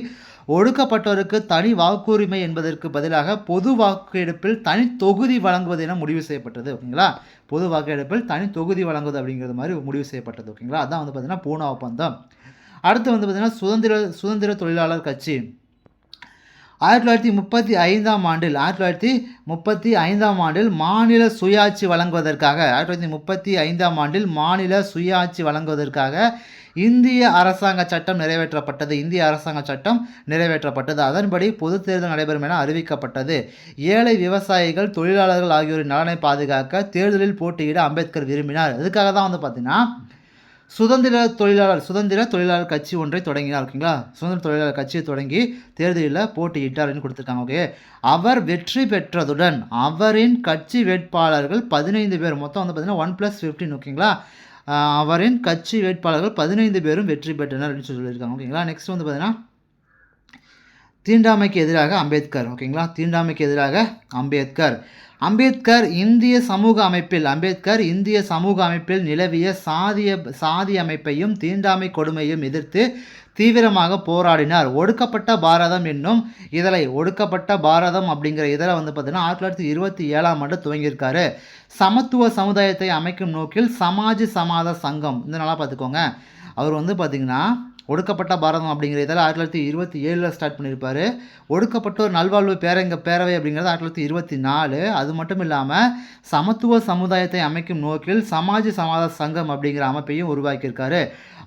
ஒடுக்கப்பட்டோருக்கு தனி வாக்குரிமை என்பதற்கு பதிலாக பொது வாக்கெடுப்பில் தனி தொகுதி வழங்குவது என முடிவு செய்யப்பட்டது. ஓகேங்களா? பொது வாக்கெடுப்பில் தனி தொகுதி வழங்குவது அப்படிங்கிறது மாதிரி முடிவு செய்யப்பட்டது. ஓகேங்களா? அதான் வந்து பார்த்தீங்கன்னா பூனா ஒப்பந்தம். அடுத்து வந்து பார்த்தீங்கன்னா சுதந்திர தொழிலாளர் கட்சி 1935ஆம் ஆண்டில் மாநில சுயாட்சி வழங்குவதற்காக இந்திய அரசாங்க சட்டம் நிறைவேற்றப்பட்டது. அதன்படி பொது தேர்தல் நடைபெறும் என அறிவிக்கப்பட்டது. ஏழை விவசாயிகள், தொழிலாளர்கள் ஆகியோரின் நலனை பாதுகாக்க தேர்தலில் போட்டியிட அம்பேத்கர் விரும்பினார். இதுக்காக தான் வந்து பார்த்தீங்கன்னா சுதந்திர தொழிலாளர் கட்சி ஒன்றை தொடங்கினார். ஓகேங்களா? சுதந்திர தொழிலாளர் கட்சியை தொடங்கி தேர்தலில் போட்டியிட்டார் அப்படின்னு கொடுத்துருக்காங்க. ஓகே, அவர் வெற்றி பெற்றதுடன் அவரின் கட்சி வேட்பாளர்கள் 15 பேர், மொத்தம் வந்து பார்த்தீங்கன்னா 1+15. ஓகேங்களா? அவரின் கட்சி வேட்பாளர்கள் 15 பேரும் வெற்றி பெற்றனர் அப்படின்னு சொல்லியிருக்காங்க. ஓகேங்களா? நெக்ஸ்ட் வந்து பார்த்தீங்கன்னா தீண்டாமைக்கு எதிராக அம்பேத்கர். ஓகேங்களா, தீண்டாமைக்கு எதிராக அம்பேத்கர். அம்பேத்கர் இந்திய சமூக அமைப்பில் நிலவிய சாதி அமைப்பையும் தீண்டாமை கொடுமையும் எதிர்த்து தீவிரமாக போராடினார். ஒடுக்கப்பட்ட பாரதம் அப்படிங்கிற இதழை வந்து பார்த்தீங்கன்னா 1927ஆம் ஆண்டு துவங்கியிருக்காரு. சமத்துவ சமுதாயத்தை அமைக்கும் நோக்கில் சமாஜ் சமாத சங்கம், இந்த நல்லா பார்த்துக்கோங்க. அவர் வந்து பார்த்தீங்கன்னா ஒடுக்கப்பட்ட பாரதம் அப்படிங்கிற இதில் 1927 ஸ்டார்ட் பண்ணியிருப்பார். ஒடுக்கப்பட்டோர் நல்வாழ்வு பேரவை அப்படிங்கிறது 1924. அது மட்டும் இல்லாமல் சமத்துவ சமுதாயத்தை அமைக்கும் நோக்கில் சமாஜ் சமாத சங்கம் அப்படிங்கிற அமைப்பையும் உருவாக்கியிருக்காரு.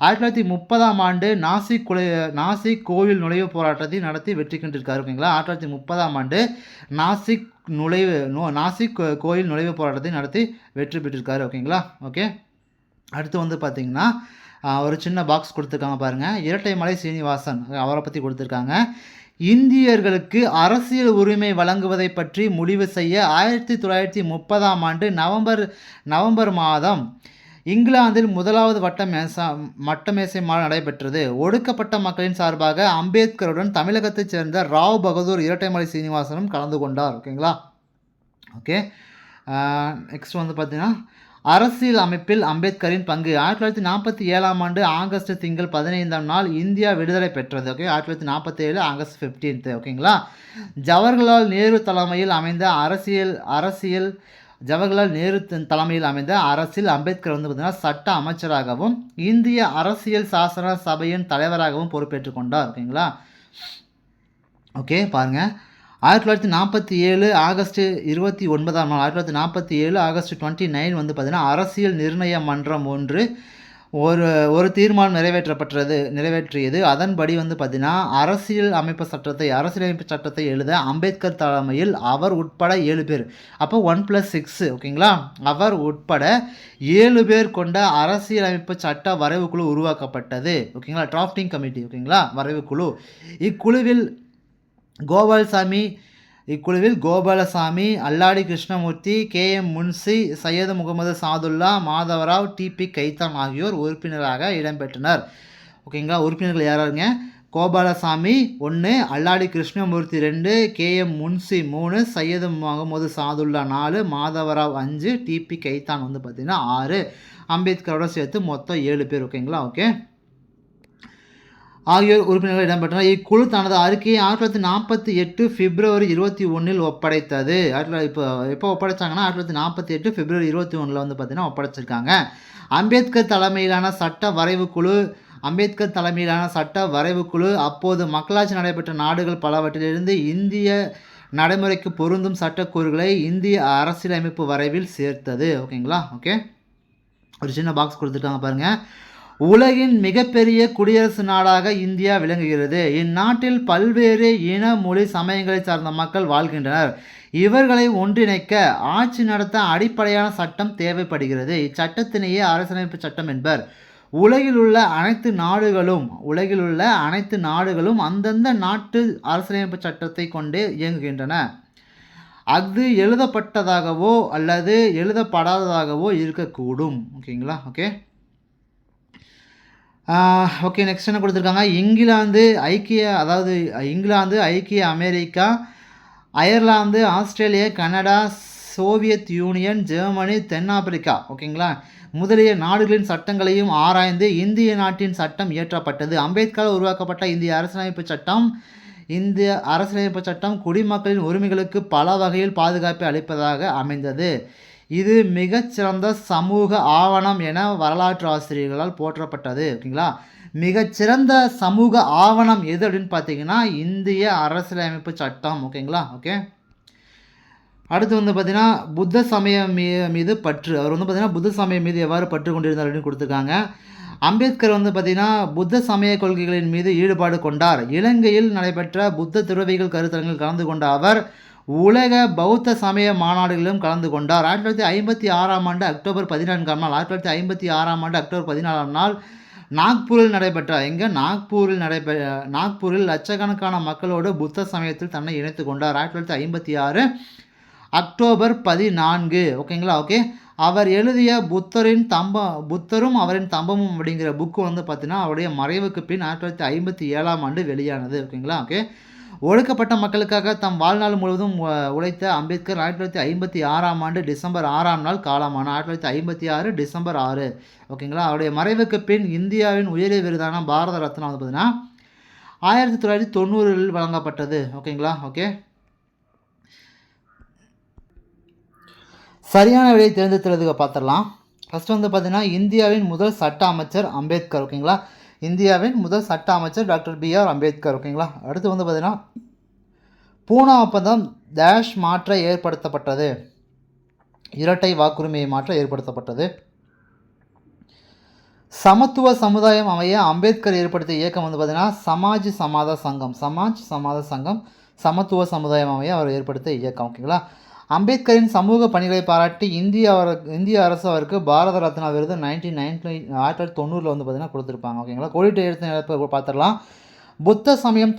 1930ஆம் ஆண்டு நாசிக் கோயில் நுழைவு போராட்டத்தை நடத்தி வெற்றி கண்டிருக்காரு. ஓகேங்களா, 1930ஆம் ஆண்டு நாசிக் கோயில் நுழைவு போராட்டத்தை நடத்தி வெற்றி பெற்றிருக்காரு. ஓகேங்களா, ஓகே. அடுத்து வந்து பார்த்திங்கன்னா ஒரு சின்ன பாக்ஸ் கொடுத்துருக்காங்க பாருங்கள். இரட்டைமலை சீனிவாசன், அவரை பற்றி கொடுத்துருக்காங்க. இந்தியர்களுக்கு அரசியல் உரிமை வழங்குவதை பற்றி முடிவு செய்ய 1930ஆம் ஆண்டு நவம்பர் மாதம் இங்கிலாந்தில் முதலாவது வட்டமேசை மாநாடு நடைபெற்றது. ஒடுக்கப்பட்ட மக்களின் சார்பாக அம்பேத்கருடன் தமிழகத்தைச் சேர்ந்த ராவ் பகதூர் இரட்டைமலை சீனிவாசனும் கலந்து கொண்டார். ஓகேங்களா, ஓகே. நெக்ஸ்ட் வந்து பார்த்தீங்கன்னா அரசியல் அமைப்பில் அம்பேத்கரின் பங்கு. 1947ஆம் ஆண்டு ஆகஸ்ட் திங்கள் 15ஆம் நாள் இந்தியா விடுதலை பெற்றது. Okay, 1947 August 15. ஓகேங்களா, ஜவஹர்லால் நேரு தலைமையில் அமைந்த அரசில் அம்பேத்கர் வந்து பார்த்தீங்கன்னா சட்ட அமைச்சராகவும் இந்திய அரசியல் சாசன சபையின் தலைவராகவும் பொறுப்பேற்றுக் கொண்டார். ஓகேங்களா, ஓகே. பாருங்கள், 1947 ஆகஸ்ட் 29ஆம் நாள் 1947 ஆகஸ்ட் 29 வந்து பார்த்தீங்கன்னா அரசியல் நிர்ணய மன்றம் ஒரு தீர்மானம் நிறைவேற்றியது. அதன்படி வந்து பார்த்தீங்கன்னா அரசியலமைப்பு சட்டத்தை எழுத அம்பேத்கர் தலைமையில் அவர் உட்பட 7 பேர், அப்போ 1+6. ஓகேங்களா, அவர் உட்பட 7 பேர் கொண்ட அரசியலமைப்பு சட்ட வரைவுக்குழு உருவாக்கப்பட்டது. ஓகேங்களா, டிராஃப்டிங் கமிட்டி. ஓகேங்களா, வரைவுக்குழு. இக்குழுவில் கோபாலசாமி, அல்லாடி கிருஷ்ணமூர்த்தி, KM முன்சி, சையது முகமது சாதுல்லா, மாதவராவ், TP கைத்தான் ஆகியோர் உறுப்பினராக இடம்பெற்றனர். ஓகேங்களா, உறுப்பினர்கள் யாராருங்க? கோபாலசாமி 1, அல்லாடி கிருஷ்ணமூர்த்தி 2, KM முன்சி 3, சையது முகமது சாதுல்லா 4, மாதவராவ் 5, TP கைத்தான் வந்து பார்த்தீங்கன்னா 6. அம்பேத்கரோட சேர்த்து மொத்தம் 7 பேர். ஓகேங்களா, ஓகே. ஆகியோர் உறுப்பினர்கள் இடம்பெற்றனர். இக்குழு தனது அறிக்கையை 1948 பிப்ரவரி 21 ஒப்படைத்தது. எப்போ ஒப்படைச்சாங்கன்னா 1948 பிப்ரவரி 21 வந்து பார்த்தீங்கன்னா ஒப்படைச்சிருக்காங்க. அம்பேத்கர் தலைமையிலான சட்ட வரைவுக்குழு அப்போது மக்களாட்சி நடைபெற்ற நாடுகள் பலவற்றிலிருந்து இந்திய நடைமுறைக்கு பொருந்தும் சட்டக்கூறுகளை இந்திய அரசியலமைப்பு வரைவில் சேர்த்தது. ஓகேங்களா, ஓகே. ஒரு சின்ன பாக்ஸ் கொடுத்துருக்காங்க பாருங்கள். உலகின் மிகப்பெரிய குடியரசு நாடாக இந்தியா விளங்குகிறது. இந்நாட்டில் பல்வேறு இன, மொழி, சமயங்களை சார்ந்த மக்கள் வாழ்கின்றனர். இவர்களை ஒன்றிணைக்க ஆட்சி நடத்த அடிப்படையான சட்டம் தேவைப்படுகிறது. இச்சட்டத்தினையே அரசியலமைப்பு சட்டம் என்பர். உலகில் உள்ள அனைத்து நாடுகளும் அந்தந்த நாட்டு அரசியலமைப்பு சட்டத்தை கொண்டே இயங்குகின்றன. அது எழுதப்பட்டதாகவோ அல்லது எழுதப்படாததாகவோ இருக்கக்கூடும். ஓகேங்களா, ஓகே. ஓகே, நெக்ஸ்ட் என்ன கொடுத்துருக்காங்க? இங்கிலாந்து, ஐக்கிய America, Ireland, Australia, Canada, Soviet union, Germany, தென்னாப்பிரிக்கா, ஓகேங்களா, முதலிய நாடுகளின் சட்டங்களையும் ஆராய்ந்து இந்திய நாட்டின் சட்டம் இயற்றப்பட்டது. அம்பேத்கரால் உருவாக்கப்பட்ட இந்திய அரசியலமைப்பு சட்டம் குடிமக்களின் உரிமைகளுக்கு பல வகையில் பாதுகாப்பை அளிப்பதாக அமைந்தது. இது மிகச்சிறந்த சமூக ஆவணம் என வரலாற்று ஆசிரியர்களால் போற்றப்பட்டது. ஓகேங்களா, மிகச்சிறந்த சமூக ஆவணம் எது அப்படின்னு பார்த்தீங்கன்னா இந்திய அரசியலமைப்பு சட்டம். ஓகேங்களா, ஓகே. அடுத்து வந்து பார்த்தீங்கன்னா புத்த சமயம் மீது பற்று. அவர் வந்து பார்த்தீங்கன்னா புத்த சமயம் மீது எவ்வாறு பற்று கொண்டிருந்தார் அப்படின்னு கொடுத்துருக்காங்க. அம்பேத்கர் வந்து பார்த்தீங்கன்னா புத்த சமய கொள்கைகளின் மீது ஈடுபாடு கொண்டார். இலங்கையில் நடைபெற்ற புத்த துறவிகள் கருத்தரங்கில் கலந்து கொண்ட அவர் உலக பௌத்த சமய மாநாடுகளிலும் கலந்து கொண்டார். 1956ஆம் ஆண்டு அக்டோபர் 14ஆம் நாள் 1956ஆம் ஆண்டு அக்டோபர் 14ஆம் நாள் நாக்பூரில் லட்சக்கணக்கான மக்களோடு புத்த சமயத்தில் தன்னை இணைத்து கொண்டார். 1956 அக்டோபர் 14. ஓகேங்களா, ஓகே. அவர் எழுதிய புத்தரும் அவரின் தம்பமும் அப்படிங்கிற புக்கு வந்து பார்த்தீங்கன்னா அவருடைய மறைவுக்கு பின் 1957ஆம் ஆண்டு வெளியானது. ஓகேங்களா, ஓகே. ஒடுக்கப்பட்ட மக்களுக்காக தம் வாழ்நாள் முழுவதும் உழைத்த அம்பேத்கர் 1956ஆம் ஆண்டு டிசம்பர் 6ஆம் நாள் காலமானார். 1956 டிசம்பர் 6. ஓகேங்களா. அவருடைய மறைவுக்கு பின் இந்தியாவின் உயரிய விருதான பாரத ரத்னா வந்து பார்த்தீங்கன்னா 1990 வழங்கப்பட்டது. ஓகேங்களா. ஓகே. சரியான விடையை தேர்ந்தெடுத்துறதுக்கு பார்த்துடலாம். ஃபஸ்ட்டு வந்து பார்த்தீங்கன்னா இந்தியாவின் முதல் சட்ட அமைச்சர் அம்பேத்கர். ஓகேங்களா. இந்தியாவின் முதல் சட்ட அமைச்சர் டாக்டர் பிஆர் அம்பேத்கர். ஓகேங்களா. அடுத்து வந்து பார்த்தீங்கன்னா பூனா ஒப்பந்தம் டேஷ் மாற்ற ஏற்படுத்தப்பட்டது. இரட்டை வாக்குரிமையை மாற்ற ஏற்படுத்தப்பட்டது. சமத்துவ சமுதாயம் அமைய அம்பேத்கர் ஏற்படுத்திய இயக்கம் வந்து பார்த்தீங்கன்னா சமாஜ் சமாத சங்கம். சமாஜ் சமாத சங்கம் சமத்துவ சமுதாயம் அமைய அவர் ஏற்படுத்திய இயக்கம். ஓகேங்களா. அம்பேத்கரின் சமூக பணிகளை பாராட்டி இந்திய அரசு அவருக்கு பாரத ரத்னா விருது 1990 வந்து பார்த்தீங்கன்னா கொடுத்துருப்பாங்க. ஓகேங்களா. கோடிட்டு எழுத்து பார்த்துடலாம். புத்த சமயம்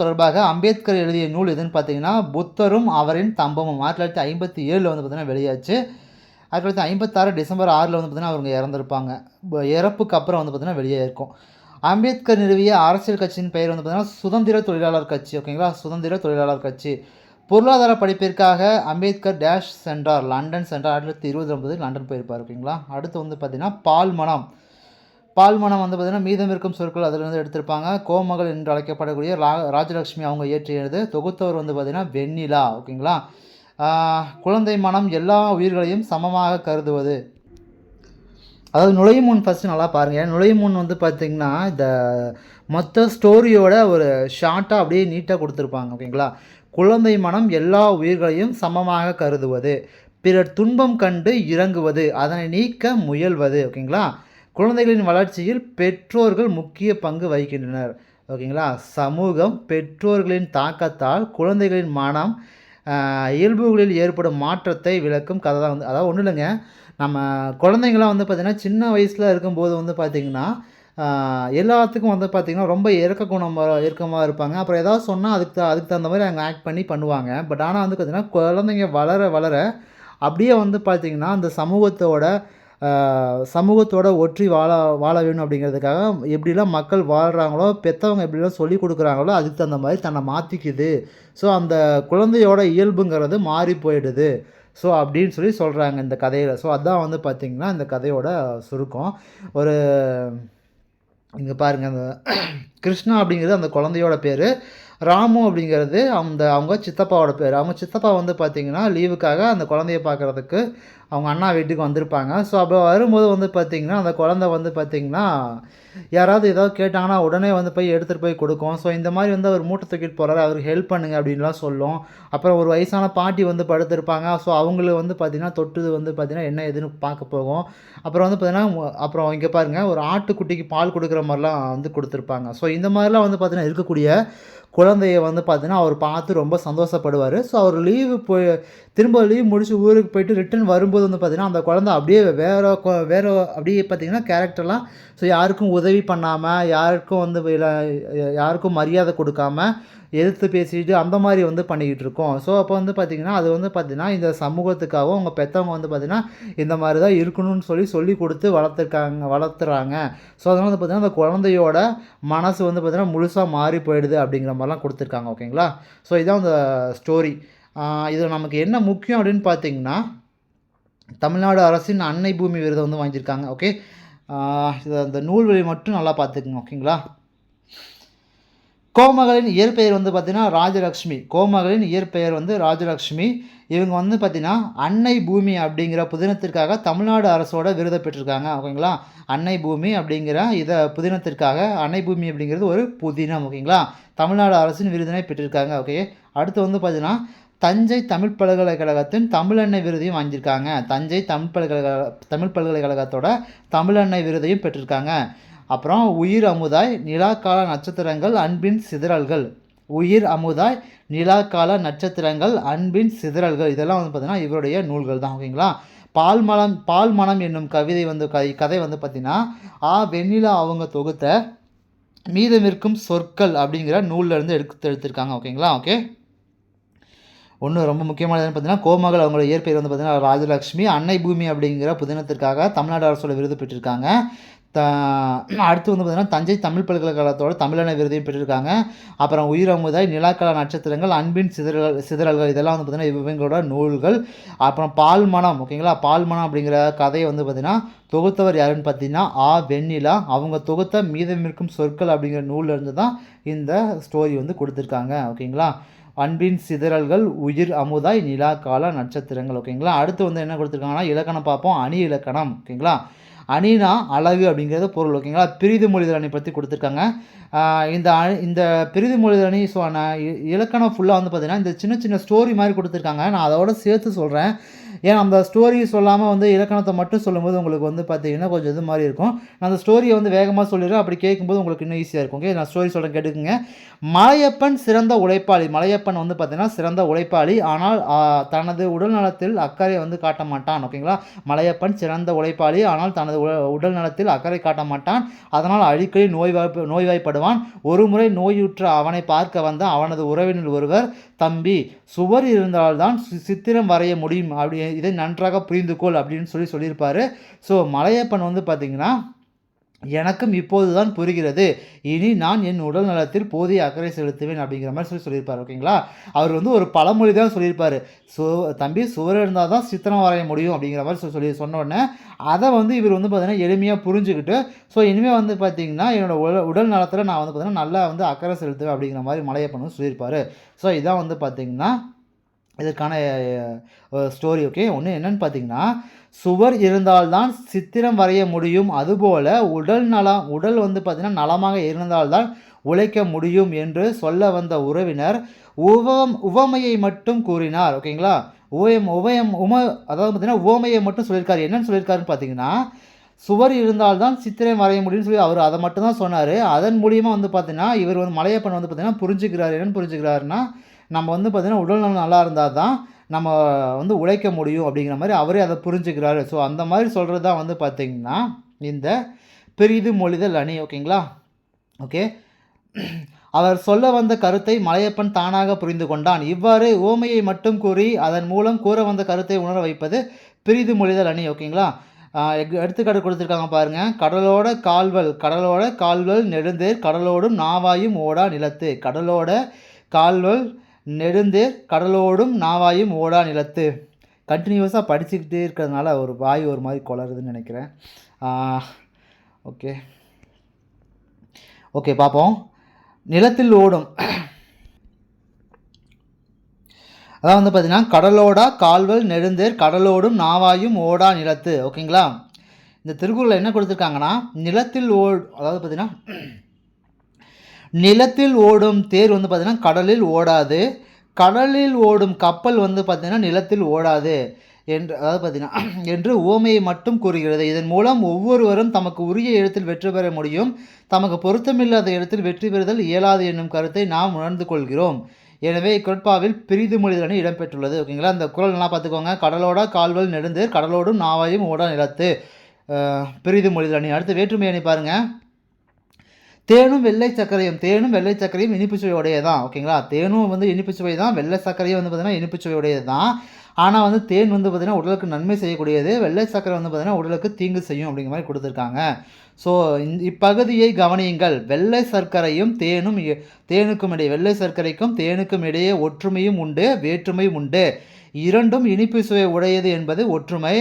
தொடர்பாக அம்பேத்கர் எழுதிய நூல் எதுன்னு பார்த்தீங்கன்னா புத்தரும் அவரின் தம்பமும் 1957 வந்து பார்த்தீங்கன்னா வெளியாச்சு. 1956 டிசம்பர் 6 வந்து பார்த்தீங்கன்னா அவங்க இறந்துருப்பாங்க. இறப்புக்கு அப்புறம் வந்து பார்த்தீங்கன்னா வெளியே இருக்கும். அம்பேத்கர் நிறுவிய அரசியல் கட்சியின் பெயர் வந்து பார்த்தீங்கன்னா சுதந்திர தொழிலாளர் கட்சி. ஓகேங்களா. சுதந்திர தொழிலாளர் கட்சி. பொருளாதார படிப்பிற்காக அம்பேத்கர் டேஷ் சென்றார். லண்டன் சென்றார். 1929 லண்டன் போயிருப்பார். ஓகேங்களா. அடுத்து வந்து பார்த்தீங்கன்னா பால்மணம் வந்து பார்த்தீங்கன்னா மீதம் இருக்கும் சொற்கள் அதிலிருந்து எடுத்திருப்பாங்க. கோமகள் என்று அழைக்கப்படக்கூடிய ராஜலட்சுமி அவங்க இயற்றியது. தொகுத்தவர் வந்து பார்த்தீங்கன்னா வெண்ணிலா. ஓகேங்களா. குழந்தை மனம் எல்லா உயிர்களையும் சமமாக கருதுவது. அதாவது நுழையும் முன் ஃபஸ்ட்டு நல்லா பாருங்கள். நுழையும் முன் வந்து பார்த்திங்கன்னா இந்த மொத்த ஸ்டோரியோட ஒரு ஷார்ட்டாக அப்படியே நீட்டாக கொடுத்துருப்பாங்க. ஓகேங்களா. குழந்தை மனம் எல்லா உயிர்களையும் சமமாக கருதுவது, பிறர் துன்பம் கண்டு இறங்குவது, அதனை நீக்க முயல்வது. ஓகேங்களா. குழந்தைகளின் வளர்ச்சியில் பெற்றோர்கள் முக்கிய பங்கு வகிக்கின்றனர். ஓகேங்களா. சமூகம் பெற்றோர்களின் தாக்கத்தால் குழந்தைகளின் மனம் இயல்புகளில் ஏற்படும் மாற்றத்தை விளக்கும் கதை தான் வந்து. அதாவது ஒன்றும் இல்லைங்க, நம்ம குழந்தைங்களாம் வந்து பார்த்திங்கன்னா சின்ன வயசில் இருக்கும்போது வந்து பார்த்திங்கன்னா எல்லாத்துக்கும் வந்து பார்த்திங்கன்னா ரொம்ப இறுக்கமாக இருப்பாங்க. அப்புறம் ஏதாவது சொன்னால் அதுக்கு தகுந்த மாதிரி அவங்க ஆக்ட் பண்ணி பண்ணுவாங்க. பட் ஆனால் வந்து பார்த்திங்கன்னா குழந்தைங்க வளர அப்படியே வந்து பார்த்திங்கன்னா அந்த சமூகத்தோட ஒற்றி வாழ வேணும் அப்படிங்கிறதுக்காக எப்படிலாம் மக்கள் வாழ்கிறாங்களோ, பெற்றவங்க எப்படிலாம் சொல்லிக் கொடுக்குறாங்களோ அதுக்கு தகுந்த மாதிரி தன்னை மாற்றிக்குது. ஸோ அந்த குழந்தையோட இயல்புங்கிறது மாறி போயிடுது. ஸோ அப்படின்னு சொல்கிறாங்க இந்த கதையில். ஸோ அதுதான் வந்து பார்த்திங்கன்னா இந்த கதையோட சுருக்கம். ஒரு இங்கே பாருங்கள், அந்த கிருஷ்ணா அப்படிங்கிறது அந்த குழந்தையோட பேர். ராமு அப்படிங்கிறது அவங்க சித்தப்பாவோட பேர். அவங்க சித்தப்பா வந்து பார்த்திங்கன்னா லீவுக்காக அந்த குழந்தைய பார்க்குறதுக்கு அவங்க அண்ணா வீட்டுக்கு வந்திருப்பாங்க. ஸோ அப்போ வரும்போது வந்து பார்த்திங்கன்னா அந்த குழந்தை வந்து பார்த்திங்கன்னா யாராவது ஏதாவது கேட்டாங்கன்னா உடனே வந்து போய் எடுத்துகிட்டு போய் கொடுக்கும். ஸோ இந்த மாதிரி வந்து அவர் மூட்டை தூக்கிட்டு போகிறாரு, அவருக்கு ஹெல்ப் பண்ணுங்க அப்படின்லாம் சொல்லும். அப்புறம் ஒரு வயசான பாட்டி வந்து படுத்திருப்பாங்க. ஸோ அவங்களுக்கு வந்து பார்த்திங்கன்னா தொட்டுது வந்து பார்த்திங்கன்னா என்ன எதுன்னு பார்க்க போகும். அப்புறம் வந்து பார்த்திங்கன்னா அப்புறம் இங்கே பாருங்கள், ஒரு ஆட்டுக்குட்டிக்கு பால் கொடுக்குற மாதிரிலாம் வந்து கொடுத்துருப்பாங்க. ஸோ இந்த மாதிரிலாம் வந்து பார்த்திங்கன்னா இருக்கக்கூடிய குழந்தைய வந்து பார்த்திங்கன்னா அவர் பார்த்து ரொம்ப சந்தோஷப்படுவார். ஸோ அவர் திரும்ப லீவ் முடிச்சு ஊருக்கு போயிட்டு ரிட்டர்ன் வரும்போது வந்து பார்த்திங்கன்னா அந்த குழந்தை அப்படியே வேறு அப்படியே பார்த்திங்கன்னா கேரக்டர்லாம் ஸோ யாருக்கும் உதவி பண்ணாமல், யாருக்கும் மரியாதை கொடுக்காம, எதிர்த்து பேசிட்டு அந்த மாதிரி வந்து பண்ணிக்கிட்டு இருக்கோம். ஸோ அப்போ வந்து பார்த்திங்கன்னா அது வந்து பார்த்திங்கன்னா இந்த சமூகத்துக்காகவும் அவங்க பெற்றவங்க வந்து பார்த்திங்கன்னா இந்த மாதிரி தான் இருக்கணும்னு சொல்லி கொடுத்து வளர்த்துறாங்க. ஸோ அதனால் வந்து பார்த்திங்கன்னா அந்த குழந்தையோட மனசு வந்து பார்த்திங்கன்னா முழுசாக மாறி போயிடுது அப்படிங்கிற மாதிரிலாம் கொடுத்துருக்காங்க. ஓகேங்களா. ஸோ இதான் அந்த ஸ்டோரி. இது நமக்கு என்ன முக்கியம் அப்படின்னு பார்த்திங்கன்னா தமிழ்நாடு அரசின் அன்னை பூமி விருதை வந்து வாங்கியிருக்காங்க. ஓகே. இந்த நூல்வழி மட்டும் நல்லா பார்த்துக்குங்க. ஓகேங்களா. கோமகளின் இயற்பெயர் வந்து பார்த்திங்கன்னா ராஜலக்ஷ்மி. கோமகளின் இயற்பெயர் வந்து ராஜலக்ஷ்மி. இவங்க வந்து பார்த்திங்கன்னா அன்னை பூமி அப்படிங்கிற புதினத்திற்காக தமிழ்நாடு அரசோட விருதை பெற்றிருக்காங்க. ஓகேங்களா. அன்னை பூமி அப்படிங்கிற புதினத்திற்காக, அன்னை பூமி அப்படிங்கிறது ஒரு புதினம். ஓகேங்களா. தமிழ்நாடு அரசின் விருதினை பெற்றிருக்காங்க. ஓகே. அடுத்து வந்து பார்த்திங்கன்னா தஞ்சை தமிழ் பல்கலைக்கழகத்தின் தமிழன்னை விருதையும் வாங்கியிருக்காங்க. தஞ்சை தமிழ் பல்கலைக்கழகத்தோட தமிழன்னை விருதையும் பெற்றிருக்காங்க. அப்புறம் உயிர் அமுதாய், நிலாக்கால நட்சத்திரங்கள், அன்பின் சிதறல்கள். உயிர் அமுதாய், நிலாக்கால நட்சத்திரங்கள், அன்பின் சிதறல்கள். இதெல்லாம் வந்து பார்த்திங்கன்னா இவருடைய நூல்கள் தான். ஓகேங்களா. பால் மனம் என்னும் கதை வந்து பார்த்திங்கன்னா வெண்ணிலா அவங்க தொகுத்த மீதமிருக்கும் சொற்கள் அப்படிங்கிற நூலில் இருந்து எடுத்திருக்காங்க. ஓகேங்களா. ஓகே. ரொம்ப முக்கியமானது பார்த்தீங்கன்னா கோமகள் அவங்களோட இயற்பெயர் வந்து பார்த்திங்கன்னா ராஜலக்ஷ்மி. அன்னை பூமி அப்படிங்கிற புதினத்திற்காக தமிழ்நாடு அரசோட விருது பெற்றிருக்காங்க. அடுத்து வந்து பார்த்திங்கன்னா தஞ்சை தமிழ் பல்கலைக்கழகத்தோட தமிழன விருதையும் பெற்றிருக்காங்க. அப்புறம் உயிரமுதாய், நிலாக்கலா நட்சத்திரங்கள், அன்பின் சிதறல்கள் இதெல்லாம் வந்து பார்த்திங்கன்னா இவங்களோட நூல்கள். அப்புறம் பால்மணம் ஓகேங்களா, பால்மணம் அப்படிங்கிற கதையை வந்து பார்த்திங்கன்னா தொகுத்தவர் யாருன்னு பார்த்தீங்கன்னா வெண்ணிலா. அவங்க தொகுத்த மீதமிருக்கும் சொற்கள் அப்படிங்கிற நூல்லேருந்து தான் இந்த ஸ்டோரி வந்து கொடுத்துருக்காங்க ஓகேங்களா. அன்பின் சிதறல்கள், உயிர் அமுதாய், நிலாக்கால நட்சத்திரங்கள் ஓகேங்களா. அடுத்து வந்து என்ன கொடுத்துருக்காங்கன்னா இலக்கணம் பார்ப்போம். அணி இலக்கணம் ஓகேங்களா. அணினா அழகு அப்படிங்கிறது பொருள் ஓகேங்களா. பிரிது மொழிதல் அணி பற்றி கொடுத்துருக்காங்க. இந்த பிரிது மொழிதல் அணி இலக்கணம் ஃபுல்லாக வந்து பார்த்திங்கன்னா இந்த சின்ன சின்ன ஸ்டோரி மாதிரி கொடுத்துருக்காங்க. நான் அதோட சேர்த்து சொல்கிறேன். ஏன்னா அந்த ஸ்டோரி சொல்லாமல் வந்து இலக்கணத்தை மட்டும் சொல்லும்போது உங்களுக்கு வந்து பார்த்திங்கன்னா கொஞ்சம் இது மாதிரி இருக்கும். நான் அந்த ஸ்டோரியை வந்து வேகமாக சொல்லிடுறேன். அப்படி கேட்கும்போது உங்களுக்கு இன்னும் ஈஸியாக இருக்கும். ஓகே, நான் ஸ்டோரி சொல்கிறேன் கேட்டுக்குங்க. மலையப்பன் சிறந்த உழைப்பாளி. மலையப்பன் வந்து பார்த்திங்கன்னா சிறந்த உழைப்பாளி. ஆனால் தனது உடல் நலத்தில் அக்கறை வந்து காட்ட மாட்டான் ஓகேங்களா. மலையப்பன் சிறந்த உழைப்பாளி, ஆனால் தனது உடல் நலத்தில் அக்கறை காட்ட மாட்டான். அதனால் அடிக்கடி நோய்வாய்ப்படுவான். ஒருமுறை நோயுற்ற அவனை பார்க்க வந்த அவனது உறவினர் ஒருவர், தம்பி, சுவர் இருந்தால்தான் சித்திரம் வரைய முடியும், அப்படி இதை நன்றாக புரிந்துகொள் அப்படின்னு சொல்லியிருப்பார். ஸோ மலையப்பன் வந்து பார்த்திங்கன்னா எனக்கும் இப்போது தான் புரிகிறது, இனி நான் என் உடல் நலத்தில் போதிய அக்கறை செலுத்துவேன் அப்படிங்கிற மாதிரி சொல்லியிருப்பார் ஓகேங்களா. அவர் வந்து ஒரு பழமொழி தான் சொல்லியிருப்பார். தம்பி, சுவர் இருந்தால் தான் சித்திரம் வரைய முடியும் அப்படிங்கிற மாதிரி சொன்ன உடனே அதை வந்து இவர் வந்து பார்த்திங்கன்னா எளிமையாக புரிஞ்சுக்கிட்டு இனிமேல் வந்து பார்த்திங்கன்னா என்னோடய உடல் நலத்தில் நான் வந்து பார்த்திங்கன்னா நல்லா வந்து அக்கறை செலுத்துவேன் அப்படிங்கிற மாதிரி மலையப்பன் சொல்லியிருப்பார். ஸோ இதான் வந்து பார்த்திங்கன்னா இதற்கான ஸ்டோரி. ஓகே, ஒன்று என்னன்னு பார்த்தீங்கன்னா, சுவர் இருந்தால்தான் சித்திரம் வரைய முடியும், அதுபோல் உடல் வந்து பார்த்திங்கன்னா நலமாக இருந்தால்தான் உழைக்க முடியும் என்று சொல்ல வந்த உறவினர் உவமையை மட்டும் கூறினார் ஓகேங்களா. அதாவது பார்த்திங்கன்னா உவமையை மட்டும் சொல்லியிருக்காரு. என்னன்னு சொல்லியிருக்காருன்னு பார்த்தீங்கன்னா, சுவர் இருந்தால்தான் சித்திரம் வரைய முடியும்னு சொல்லி அவர் அதை மட்டும் தான் சொன்னார். அதன் மூலியமாக வந்து பார்த்திங்கன்னா இவர் வந்து மலையப்பன் வந்து பார்த்திங்கன்னா புரிஞ்சுக்கிறார். என்னென்னு புரிஞ்சுக்கிறாருன்னா, நம்ம வந்து பார்த்திங்கன்னா உடல்நலம் நல்லா இருந்தால் தான் நம்ம வந்து உழைக்க முடியும் அப்படிங்கிற மாதிரி அவரே அதை புரிஞ்சுக்கிறாரு. ஸோ அந்த மாதிரி சொல்கிறது தான் வந்து பார்த்திங்கன்னா இந்த பிரிது மொழிதல் அணி ஓகேங்களா. ஓகே, அவர் சொல்ல வந்த கருத்தை மலையப்பன் தானாக புரிந்து கொண்டான். இவ்வாறு ஓமையை மட்டும் கூறி அதன் மூலம் கூற வந்த கருத்தை உணர வைப்பது பிரிது மொழிதல் அணி ஓகேங்களா. எடுத்துக்காட்டு கொடுத்துருக்காங்க பாருங்கள். கடலோட கால்வல் நெடுந்தேர் கடலோடும் நாவாயும் ஓடா நிலத்து. கடலோட கால்வல் நெடுந்தேர் கடலோடும் நாவாயும் ஓடா நிலத்து. கண்டினியூஸாக படிச்சுக்கிட்டே இருக்கிறதுனால ஒரு மாதிரி குளறுதுன்னு நினைக்கிறேன். ஓகே பார்ப்போம். நிலத்தில் ஓடும் அதான் வந்து பார்த்திங்கன்னா கடலோடா கால்வல் நெடுந்தேர் கடலோடும் நாவாயும் ஓடா நிலத்து ஓகேங்களா. இந்த திருக்குறளில் என்ன கொடுத்துருக்காங்கன்னா அதாவது பார்த்திங்கன்னா நிலத்தில் ஓடும் தேர் வந்து பார்த்திங்கன்னா கடலில் ஓடாது, கடலில் ஓடும் கப்பல் வந்து பார்த்திங்கன்னா நிலத்தில் ஓடாது அதாவது பார்த்திங்கன்னா என்று ஓமையை மட்டும் கூறுகிறது. இதன் மூலம் ஒவ்வொருவரும் தமக்கு உரிய இடத்தில் வெற்றி பெற முடியும், தமக்கு பொருத்தமில்லாத இடத்தில் வெற்றி பெறுதல் இயலாது என்னும் கருத்தை நாம் உணர்ந்து கொள்கிறோம். எனவே இக்குறட்பாவில் பிரிது மொழிதல் அணி இடம்பெற்றுள்ளது ஓகேங்களா. இந்த குறள் நல்லா பார்த்துக்கோங்க. கடலோட கால்வல் நெடுந்தேர் கடலோடும் நாவாயும் ஓடா நிலத்து பிரிது மொழிதல் அணி. அடுத்து வேற்றுமை அணி பாருங்கள். தேனும் வெள்ளை சர்க்கரையும் இனிப்பு சுவை உடையதான் ஓகேங்களா. தேனும் வந்து இனிப்பு சுவை தான், வெள்ளை சர்க்கரையும் வந்து பார்த்திங்கன்னா இனிப்பு சுவை உடையது தான். ஆனால் வந்து தேன் வந்து பார்த்திங்கன்னா உடலுக்கு நன்மை செய்யக்கூடியது, வெள்ளை சர்க்கரை வந்து பார்த்திங்கன்னா உடலுக்கு தீங்கு செய்யும் அப்படிங்கிற மாதிரி கொடுத்துருக்காங்க. ஸோ இப்பகுதியை கவனியுங்கள். வெள்ளை சர்க்கரைக்கும் தேனுக்கும் இடையே ஒற்றுமையும் உண்டு, வேற்றுமையும் உண்டு. இரண்டும் இனிப்பு சுவை உடையது என்பது ஒற்றுமை.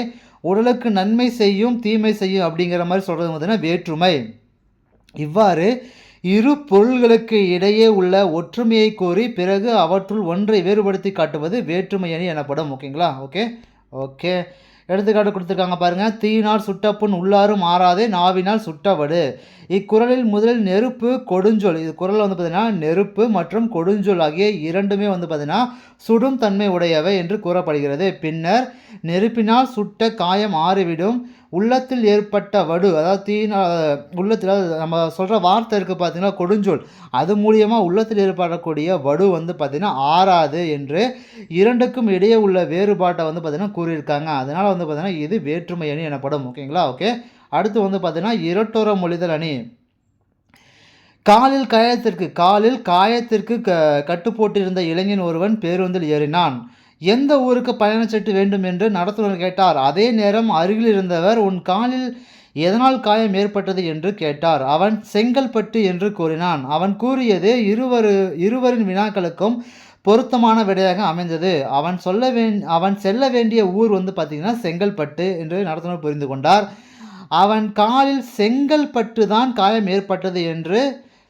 உடலுக்கு நன்மை செய்யும் தீமை செய்யும் அப்படிங்கிற மாதிரி சொல்கிறது பார்த்திங்கன்னா வேற்றுமை. இவ்வாறு இரு பொருள்களுக்கு இடையே உள்ள ஒற்றுமையை கூறி பிறகு அவற்றுள் ஒன்றை வேறுபடுத்தி காட்டுவது வேற்றுமை அணி எனப்படும் ஓகேங்களா. ஓகே எடுத்துக்காட்டு கொடுத்துருக்காங்க பாருங்கள். தீயினால் சுட்ட புண் உள்ளாரும் மாறாதே, நாவினால் சுட்டவடு. இக்குறளில் முதலில் நெருப்பு கொடுஞ்சொல், இது குறள் வந்து பார்த்திங்கன்னா நெருப்பு மற்றும் கொடுஞ்சொல் ஆகிய இரண்டுமே வந்து பார்த்திங்கன்னா சுடும் தன்மை உடையவை என்று கூறப்படுகிறது. பின்னர் நெருப்பினால் சுட்ட காயம் ஆறிவிடும், உள்ளத்தில் ஏற்பட்ட வடு, அதாவது தீயினால் உள்ளத்தில் நம்ம சொல்கிற வார்த்தை இருக்குது பார்த்திங்கன்னா கொடுஞ்சொல், அது மூலியமாக உள்ளத்தில் ஏற்படக்கூடிய வடு வந்து பார்த்திங்கன்னா ஆறாது என்று இரண்டுக்கும் இடையே உள்ள வேறுபாட்டை வந்து பார்த்திங்கன்னா கூறியிருக்காங்க. அதனால் வந்து பார்த்திங்கன்னா இது வேற்றுமை அணி எனப்படும் ஓகேங்களா. ஓகே, அடுத்து வந்து பார்த்திங்கன்னா இரட்டொர மொழிதல் அணி. காலில் காயத்திற்கு கட்டு போட்டிருந்த இளைஞன் ஒருவன் பேருந்தில் ஏறினான். எந்த ஊருக்கு பயணச்சீட்டு வேண்டும் என்று நடத்துனர் கேட்டார். அதே நேரம் அருகில் இருந்தவர், உன் காலில் எதனால் காயம் ஏற்பட்டது என்று கேட்டார். அவன் செங்கல்பட்டு என்று கூறினான். அவன் கூறியது இருவரின் வினாக்களுக்கும் பொருத்தமான விடையாக அமைந்தது. அவன் செல்ல வேண்டிய ஊர் பார்த்திங்கன்னா செங்கல்பட்டு என்று நடத்துனர் புரிந்து கொண்டார். அவன் காலில் செங்கல்பட்டு தான் காயம் ஏற்பட்டது என்று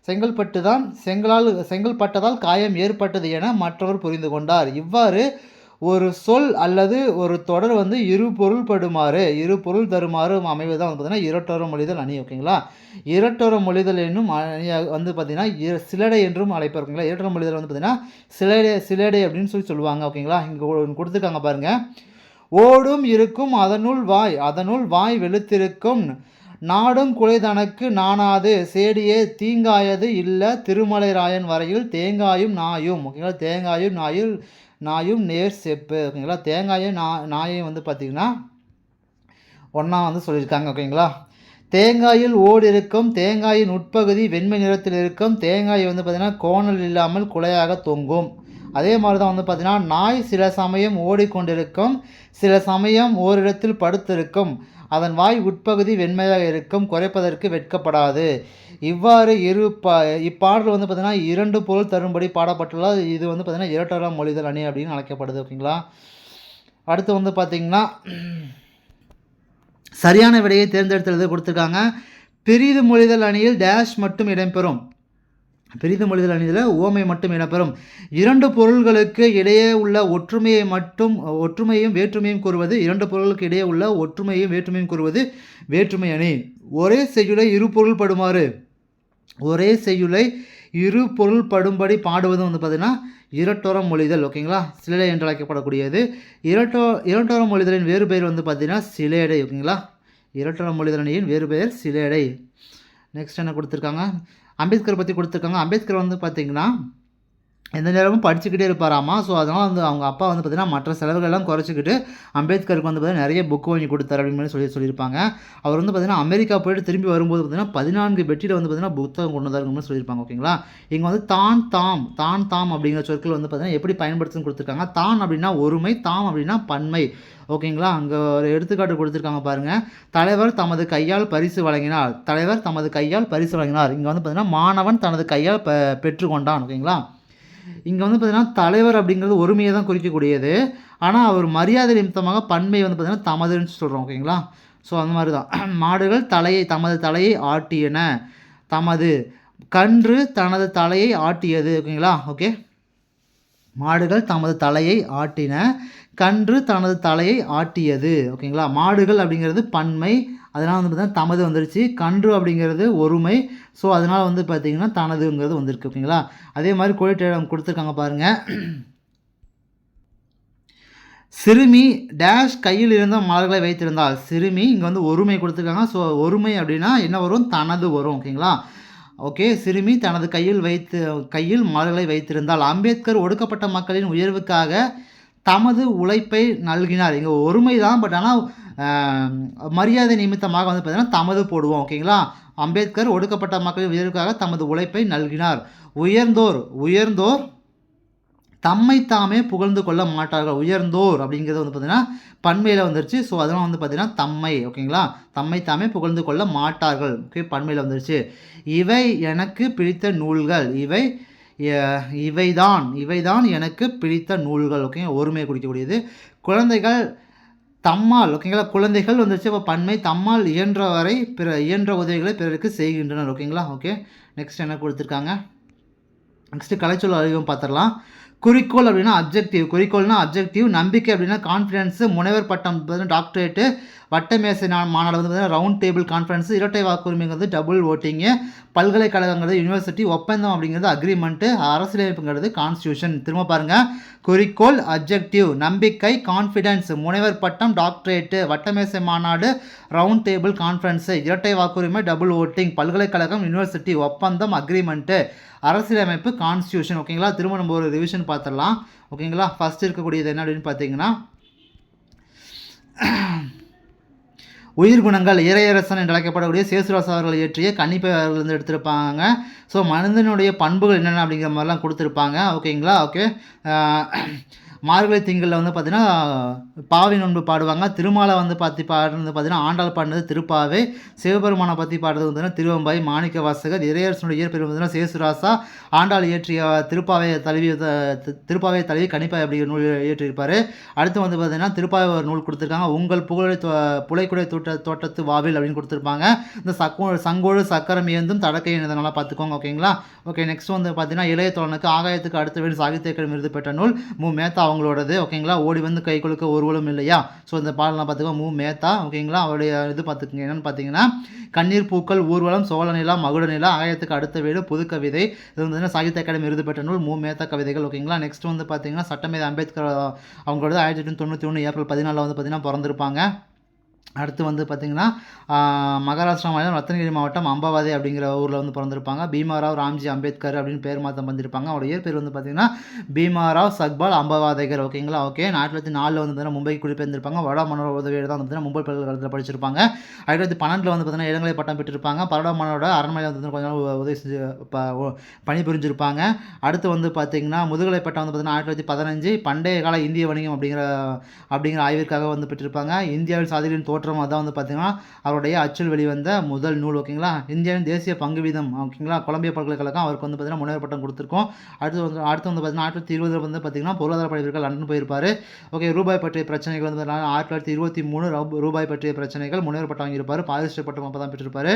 செங்கல்பட்டதால் காயம் ஏற்பட்டது என மற்றவர் புரிந்து கொண்டார். இவ்வாறு ஒரு சொல் அல்லது ஒரு தொடர் இரு பொருள் தருமாறு அமைவது தான் பார்த்தீங்கன்னா இரட்டொர மொழிதல் அணி. ஓகேங்களா, இரட்டொர மொழிதல் என்னும் அணியாக பார்த்தீங்கன்னா சிலடை என்றும் அழைப்பார். ஓகேங்களா, இரட்டொர மொழிதல் பார்த்தீங்கன்னா சிலடை அப்படின்னு சொல்லுவாங்க. ஓகேங்களா, இங்கே கொடுத்துருக்காங்க பாருங்க. ஓடும் இருக்கும் அதனுள் வாய் வெளுத்திருக்கும், நாடும் குலை தனக்கு நாணாது, சேடியே தீங்காயது இல்ல திருமலை ராயன் வரையில் தேங்காயும் நாயும். ஓகேங்களா, தேங்காயும் நாயும் நேர் செப்பு. ஓகேங்களா, தேங்காயும் நாயும் பார்த்திங்கன்னா ஒன்றா சொல்லியிருக்காங்க. ஓகேங்களா, தேங்காயில் ஓடு இருக்கும், தேங்காயின் உட்பகுதி வெண்மை நிறத்தில் இருக்கும், தேங்காய் பார்த்திங்கன்னா கோணல் இல்லாமல் குலையாக தொங்கும். அதே மாதிரி தான் பார்த்திங்கன்னா நாய் சில சமயம் ஓடிக்கொண்டிருக்கும், சில சமயம் ஓரிடத்தில் படுத்திருக்கும், அதன் வாய் உட்பகுதி வெண்மையாக இருக்கும், குறைப்பதற்கு வெட்கப்படாது. இவ்வாறு இப்பாடல் பார்த்திங்கன்னா இரண்டு பொருள் தரும்படி பாடப்பட்டுள்ளது. இது பார்த்திங்கன்னா இரட்டொர மொழிதல் அணி அப்படின்னு அழைக்கப்படுது. ஓகேங்களா, அடுத்து பார்த்திங்கன்னா சரியான விடையை தேர்ந்தெடுத்து கொடுத்துருக்காங்க. பிரிது மொழிதல் அணியில் டேஷ் மட்டும் இடம்பெறும். பிரிது மொழிதல் அணியில் உவமை மட்டும் இடம்பெறும். இரண்டு பொருள்களுக்கு இடையே உள்ள ஒற்றுமையும் வேற்றுமையும் கூறுவது. இரண்டு பொருளுக்கு இடையே உள்ள ஒற்றுமையும் வேற்றுமையும் கூறுவது வேற்றுமை அணி. ஒரே செய்யுளை இரு பொருள் படும்படி பாடுவது பார்த்திங்கன்னா இரட்டொர மொழிதல். ஓகேங்களா, சிலேடை என்று அழைக்கப்படக்கூடியது. இரட்டொர மொழிதலின் வேறு பெயர் பார்த்திங்கன்னா சிலேடை. ஓகேங்களா, இரட்டொர மொழிதல் அணியின் வேறு பெயர் சிலேடை. நெக்ஸ்ட் என்ன கொடுத்துருக்காங்க, அம்பேத்கர் பற்றி கொடுத்துருக்காங்க. அம்பேத்கர் பார்த்திங்கன்னா எந்த நேரமும் படிச்சுக்கிட்டே இருப்பாராமா. ஸோ அதனால் அவங்க அப்பா பார்த்திங்கன்னா மற்ற செலவுகள்லாம் குறைச்சிக்கிட்டு அம்பேத்கருக்கு பார்த்திங்கன்னா நிறைய புக்கு வாங்கி கொடுத்தாரு அப்படின்னு சொல்லியிருப்பாங்க. அவர் பார்த்திங்கன்னா அமெரிக்கா போய்ட்டு திரும்பி வரும்போது பார்த்திங்கன்னா 14 பெட்டியில் பார்த்திங்கன்னா புத்தகம் கொண்டு வந்தாருன்னு சொல்லியிருப்பாங்க. ஓகேங்களா, இங்கே தான் தாம் அப்படிங்கிற சொற்கள் பார்த்திங்கன்னா எப்படி பயன்படுத்துன்னு கொடுத்துருக்காங்க. தான் அப்படின்னா ஒருமை, தாம் அப்படின்னா பன்மை. ஓகேங்களா, அங்கே ஒரு எடுத்துக்காட்டு கொடுத்துருக்காங்க பாருங்கள். தலைவர் தமது கையால் பரிசு வழங்கினார். இங்கே பார்த்திங்கன்னா மாணவன் தனது கையால் பெற்றுக்கொண்டான். ஓகேங்களா, இங்கே பார்த்திங்கன்னா தலைவர் அப்படிங்கிறது ஒருமையை தான் குறிக்கக்கூடியது. ஆனால் அவர் மரியாதை நிமித்தமாக பன்மை பார்த்திங்கன்னா தமதுன்னு சொல்கிறோம். ஓகேங்களா, ஸோ அந்த மாதிரி தான். மாடுகள் தமது தலையை ஆட்டியன. தமது கன்று தனது தலையை ஆட்டியது. ஓகேங்களா, ஓகே, மாடுகள் தமது தலையை ஆட்டின, கன்று தனது தலையை ஆட்டியது. ஓகேங்களா, மாடுகள் அப்படிங்கிறது பன்மை, அதனால் பார்த்திங்கன்னா தமது வந்துருச்சு. கன்று அப்படிங்கிறது ஒருமை, ஸோ அதனால் பார்த்திங்கன்னா தனதுங்கிறது வந்திருக்கு. ஓகேங்களா, அதே மாதிரி கோடிட்டேடம் கொடுத்துருக்காங்க பாருங்கள். சிறுமி டேஷ் கையில் இருந்த மலர்களை வைத்திருந்தால். சிறுமி இங்கே ஒருமை கொடுத்துருக்காங்க. ஸோ ஒருமை அப்படின்னா என்ன வரும், தனது வரும். ஓகேங்களா, ஓகே, சிறுமி தனது கையில் மலர்களை வைத்திருந்தால். அம்பேத்கர் ஒடுக்கப்பட்ட மக்களின் உயர்வுக்காக தமது உழைப்பை நல்கினார். இங்கே ஒருமை தான், பட் ஆனால் மரியாதை நிமித்தமாக பார்த்திங்கன்னா தமது போடுவோம். ஓகேங்களா, அம்பேத்கர் ஒடுக்கப்பட்ட மக்களின் உயர்வுக்காக தமது உழைப்பை நல்கினார். உயர்ந்தோர் தம்மை தாமே புகழ்ந்து கொள்ள மாட்டார்கள். உயர்ந்தோர் அப்படிங்கிறது பார்த்திங்கன்னா பன்மையில் வந்துருச்சு. ஸோ அதெல்லாம் பார்த்திங்கன்னா தம்மை. ஓகேங்களா, தம்மை தாமே புகழ்ந்து கொள்ள மாட்டார்கள். ஓகே, பன்மையில் வந்துருச்சு. இவை எனக்கு பிடித்த நூல்கள். இவைதான் எனக்கு பிடித்த நூல்கள். ஓகே, ஒருமையை குறிக்கக்கூடியது. குழந்தைகள் தம்மால். ஓகேங்களா, குழந்தைகள் வந்துருச்சு. இப்போ பன்மை. தம்மால் இயன்ற உதவிகளை பிறருக்கு செய்கின்றனர். ஓகேங்களா, ஓகே, நெக்ஸ்ட் என்ன கொடுத்துருக்காங்க. நெக்ஸ்ட்டு கலைச்சொல் அறிவும் பார்த்துடலாம். குறிக்கோள் அப்படின்னா அப்ஜெக்டிவ், நம்பிக்கை அப்படின்னா கான்ஃபிடன்ஸு, முனைவர் பட்டம் டாக்டரேட்டு, வட்டமேசை மாநாடு ரவுண்ட் டேபிள் கான்ஃபரன்ஸு, இரட்டை வாக்குரிமைங்கிறது டபுள் ஓட்டிங்கு, பல்கலைக்கழகங்கிறது யூனிவர்சிட்டி, ஒப்பந்தம் அப்படிங்கிறது அக்ரிமெண்ட்டு, அரசியலமைப்புங்கிறது கான்ஸ்டியூஷன். திரும்ப பாருங்கள். குறிக்கோள் அப்ஜெக்டிவ், நம்பிக்கை கான்ஃபிடன்ஸ், முனைவர் பட்டம் டாக்டரேட்டு, வட்டமேசை மாநாடு ரவுண்ட் டேபிள் கான்ஃபரன்ஸு, இரட்டை வாக்குரிமை டபுள் ஓட்டிங், பல்கலைக்கழகம் யூனிவர்சிட்டி, ஒப்பந்தம் அக்ரிமெண்ட்டு, அரசியலமைப்பு கான்ஸ்டியூஷன். ஓகேங்களா, திரும்ப நம்ம ஒரு ரிவிஷன் பார்த்துடலாம். ஓகேங்களா, ஃபஸ்ட் இருக்கக்கூடியது என்ன அப்படின்னு பார்த்தீங்கன்னா உயிர் குணங்கள். இறையரசன் என்று அழைக்கப்படக்கூடிய சேசுராஸ் அவர்கள் இயற்றிய கணிப்பை அவர்கள் எடுத்திருப்பாங்க. ஸோ மனிதனுடைய பண்புகள் என்னென்ன அப்படிங்கிற மாதிரிலாம் கொடுத்துருப்பாங்க. ஓகேங்களா, ஓகே, மார்கழி திங்களில் வந்து பார்த்திங்கன்னா பாவை நோன்பு பாடுவாங்க. திருமாலை வந்து பாடுறது பார்த்திங்கன்னா ஆண்டாள் பாடினது திருப்பாவை, சிவபெருமானை பற்றி பாடுறது பார்த்திங்கன்னா திருவெம்பாவை, மாணிக்க வாசகர், இறையரசனுடைய இயற்பெயர் பார்த்திங்கன்னா சேசுராசா, ஆண்டாள் இயற்றிய திருப்பாவை தழுவி கணிப்பாய் அப்படிங்கிற நூல் இயற்றியிருப்பார். அடுத்து வந்து பார்த்திங்கன்னா திருப்பாவை ஒரு நூல் கொடுத்துருக்காங்க. உங்கள் புலைக்குடை தோட்டத்து வாவில் அப்படின்னு கொடுத்துருப்பாங்க. இந்த சங்கோடு சக்கரம் ஏந்தும் தடக்கை இதனால பார்த்துக்கோங்க. ஓகேங்களா? ஓகே, நெக்ஸ்ட் வந்து பார்த்தீங்கன்னா இளைய தோழனுக்கு ஆகாயத்துக்கு அடுத்த வீடு சாகித்ய அகாடமி விருது பெற்ற நூல் மேத்தா அவங்களோடது. ஓகேங்களா? ஓடி வந்து கை கொடுக்க ஒருவலும் இல்லையா. ஸோ இந்த பாடலாம் பார்த்துக்கோங்க. மேத்தா. ஓகேங்களா? அவருடைய இது பார்த்துக்கோங்க. என்னென்னு பார்த்தீங்கன்னா கண்ணீர் பூக்கள், ஊர்வலம், சோழ நிலா, மகுட நிலா, ஆகாயத்துக்கு அடுத்த வீடு, புது கவிதை. இது வந்து சாகித்ய அகாடமி விருது பெற்ற நூல் மேத்தா கவிதைகள். ஓகேங்களா? நெக்ஸ்ட் வந்து பார்த்தீங்கன்னா சட்டமேதை அம்பேத்கர் அவங்களோட 1891 ஏப்ரல் 14 வந்து பார்த்தீங்கன்னா பிறந்திருப்பாங்க. அடுத்து வந்து பார்த்திங்கன்னா மகாராஷ்டிரா மாநிலம் ரத்னகிரி மாவட்டம் அம்பாவாதி அப்படிங்கிற ஊரில் வந்து பிறந்திருப்பாங்க. பீமாராவ் ராம்ஜி அம்பேத்கர் அப்படின்னு பேர் மாற்றம் வந்திருப்பாங்க. அவருடைய இயற்பெயர் வந்து பார்த்திங்கன்னா பீமாராவ் சக்பால் அம்பாவாதேகர். ஓகேங்களா? ஓகே, 1904 வந்து பார்த்தீங்கன்னா மும்பைக்கு குடிபெயர்ந்திருப்பாங்க. வட மன்னர் உதவியோடு தான் வந்து பார்த்தீங்கன்னா மும்பை பல்கலைக்கழகத்தில் படிச்சிருப்பாங்க. 1912 வந்து பார்த்தீங்கன்னா இளங்கலை பட்டம் பெற்றிருப்பாங்க. பரோடா மன்னரோட அரண்மனை வந்து கொஞ்ச நாள் உதவி செஞ்சு பணிபுரிஞ்சிருப்பாங்க. அடுத்து வந்து பார்த்திங்கன்னா முதுகலை பட்டம் வந்து பார்த்தீங்கன்னா 1915 பண்டைய கால இந்திய வணிகம் அப்படிங்கிற ஆய்விற்காக வந்து பெற்றிருப்பாங்க. இந்தியாவில் சாதிகளின் தோற்றம் அதான் வந்து பார்த்திங்கன்னா அவருடைய அச்சில் வெளிவந்த முதல் நூல். ஓகேங்களா? இந்தியாவின் தேசிய பங்கு வீதம். ஓகேங்களா? கொலம்பியா பல்கலைக்கழகம் அவருக்கு வந்து பார்த்திங்கன்னா முனைவர் பட்டம் கொடுத்துருக்கோம். அடுத்து வந்து பார்த்திங்கன்னா 1920 வந்து பார்த்திங்கன்னா பொருளாதார படிப்பிற்கு லண்டன் போயிருப்பார். ஓகே, ரூபாய் பற்றிய பிரச்சனைகள் வந்து 1923 ரூபாய் பற்றிய பிரச்சனைகள் முனைவர் பட்டம் வாங்கியிருப்பார். பாரிஸ்டர் பட்டம் அப்போ தான் பெற்றிருப்பார்.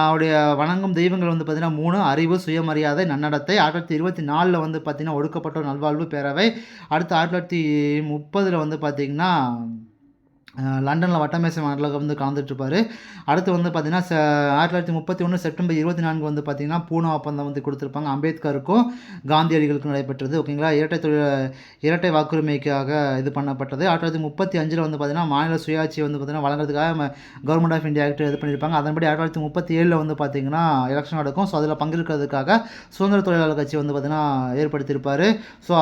அவருடைய வணங்கும் தெய்வங்கள் வந்து பார்த்திங்கன்னா 3 அறிவு, சுயமரியாதை, நன்னடத்தை. 1924 வந்து பார்த்திங்கன்னா ஒடுக்கப்பட்ட நல்வாழ்வு பேரவை. அடுத்து 1930 வந்து பார்த்திங்கன்னா லண்டனில் வட்டமேசை மாநாட்டில் வந்து கலந்துட்டுருப்பார். அடுத்து வந்து பார்த்திங்கன்னா 1931 செப்டம்பர் 24 வந்து பார்த்திங்கன்னா பூனா ஒப்பந்தம் வந்து கொடுத்துருப்பாங்க. அம்பேத்கருக்கும் காந்தியடிகளுக்கும் நடைபெற்றது. ஓகேங்களா? இரட்டை வாக்குரிமைக்காக இது பண்ணப்பட்டது. 1935 வந்து பார்த்திங்கன்னா மாநில சுயாட்சி வந்து பார்த்திங்கன்னா வழங்குறதுக்காக கவர்மெண்ட் ஆஃப் இந்தியா ஆக்ட் இது பண்ணியிருப்பாங்க. அதன்படி 1937 வந்து பார்த்திங்கன்னா எலெக்ஷன் நடக்கும். ஸோ அதில் பங்கேற்கிறதுக்காக சுதந்திர தொழிலாளர் கட்சி வந்து பார்த்திங்கன்னா ஏற்படுத்தியிருப்பார். ஸோ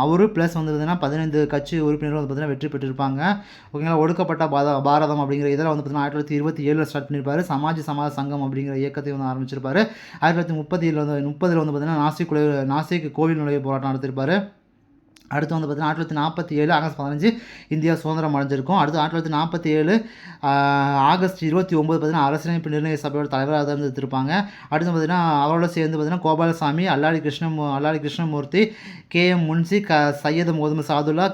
அவரு ப்ளஸ் வந்து பார்த்திங்கன்னா 15 கட்சி உறுப்பினர்கள் வந்து பார்த்திங்கன்னா வெற்றி பெற்றிருப்பாங்க. ஓகேங்களா? ஒடுக்கப்பட்ட பாரதம் அப்படிங்கிற இதில் வந்து பார்த்தீங்கன்னா 1927 ஸ்டார்ட் பண்ணியிருப்பாரு. சமாஜ சங்கம் அப்படிங்கிற இயக்கத்தை வந்து ஆரம்பிச்சிருப்பாரு. 1930 வந்து பார்த்தீங்கன்னா நாசிக் கோவில் நுழைவு போராட்டம் நடத்திருப்பாரு. அடுத்து வந்து பார்த்திங்கன்னா 1947 ஆகஸ்ட் 15 இந்தியா சுதந்திரம் அடைஞ்சிருக்கும். அடுத்து 1947 ஆகஸ்ட் 29 பார்த்திங்கன்னா அரசியலமைப்பு நிர்ணய சபையோட தலைவராக தான் இருந்திருப்பாங்க. அடுத்து பார்த்திங்கன்னா அவரோட சேர்ந்து பார்த்திங்கன்னா கோபாலசாமி, அல்லாடி கிருஷ்ணமூர்த்தி, KM முன்சி, சையது முகமது சாதுல்லா,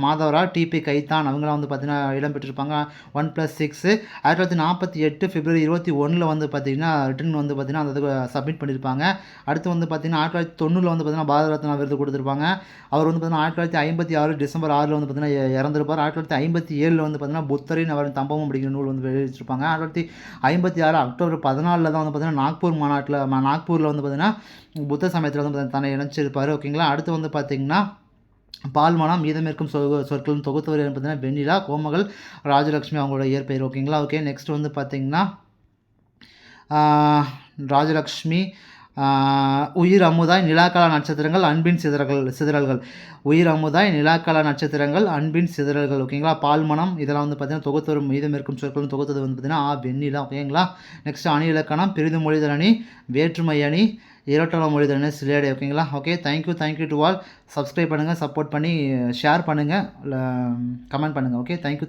மாதவராவ், TP கைத்தான் அவங்களாம் வந்து பார்த்திங்கன்னா இடம்பெற்றிருப்பாங்க. 1+6 1948 பிப்ரவரி 21 வந்து பார்த்திங்கன்னா ரிட்டன் வந்து பார்த்திங்கன்னா அந்த இதுக்கு சப்மிட் பண்ணியிருப்பாங்க. அடுத்து வந்து பார்த்திங்கன்னா 1990 வந்து பார்த்திங்கன்னா பாரத ரத்னா விருது கொடுத்துருப்பாங்க. அவர் வந்து பார்த்திங்கன்னா 1956 டிசம்பர் 6 வந்து பார்த்திங்கன்னா இறந்திருப்பார். 1957 வந்து பார்த்திங்கன்னா புத்தரின் அவரின் தம்பம் அப்படிங்கிற நூல் வந்து வெளியிட்டிருப்பாங்க. 1956 அக்டோபர் 14 தான் வந்து பார்த்திங்கன்னா நாக்பூரில் வந்து பார்த்திங்கன்னா புத்த சமயத்தில் வந்து தன்னை இணைச்சிருப்பார். ஓகேங்களா? அடுத்து வந்து பார்த்திங்கன்னா பால்மனம் மீதமிருக்கும் சொற்களும் தொகுத்தவர் பார்த்தீங்கன்னா வெண்ணிலா கோமகள் ராஜலக்ஷ்மி அவங்களோட இயற்பெயர். ஓகேங்களா? ஓகே, நெக்ஸ்ட் வந்து பார்த்திங்கன்னா ராஜலக்ஷ்மி உயிர் அமுதாய் நிலாக்கால நட்சத்திரங்கள் அன்பின் சிதறல்கள் உயிர் அமுதாய் நிலாக்கால நட்சத்திரங்கள் அன்பின் சிதறல்கள். ஓகேங்களா? பால்மனம் இதெல்லாம் வந்து பார்த்திங்கன்னா தொகுத்தவர் மீதம் இருக்கும் சொற்களும் தொகுத்தது வந்து பார்த்திங்கன்னா வெண்ணிலா. ஓகேங்களா? நெக்ஸ்ட் அணி இலக்கணம் பெரிது மொழிதல் அணி, வேற்றுமை அணி, இரட்டல மொழிதல் அணி, சிலேடை. ஓகேங்களா? Okay, thank you to all. Subscribe பண்ணுங்கள், சப்போர்ட் பண்ணி ஷேர் பண்ணுங்கள், கமெண்ட் பண்ணுங்கள். Okay, thank you.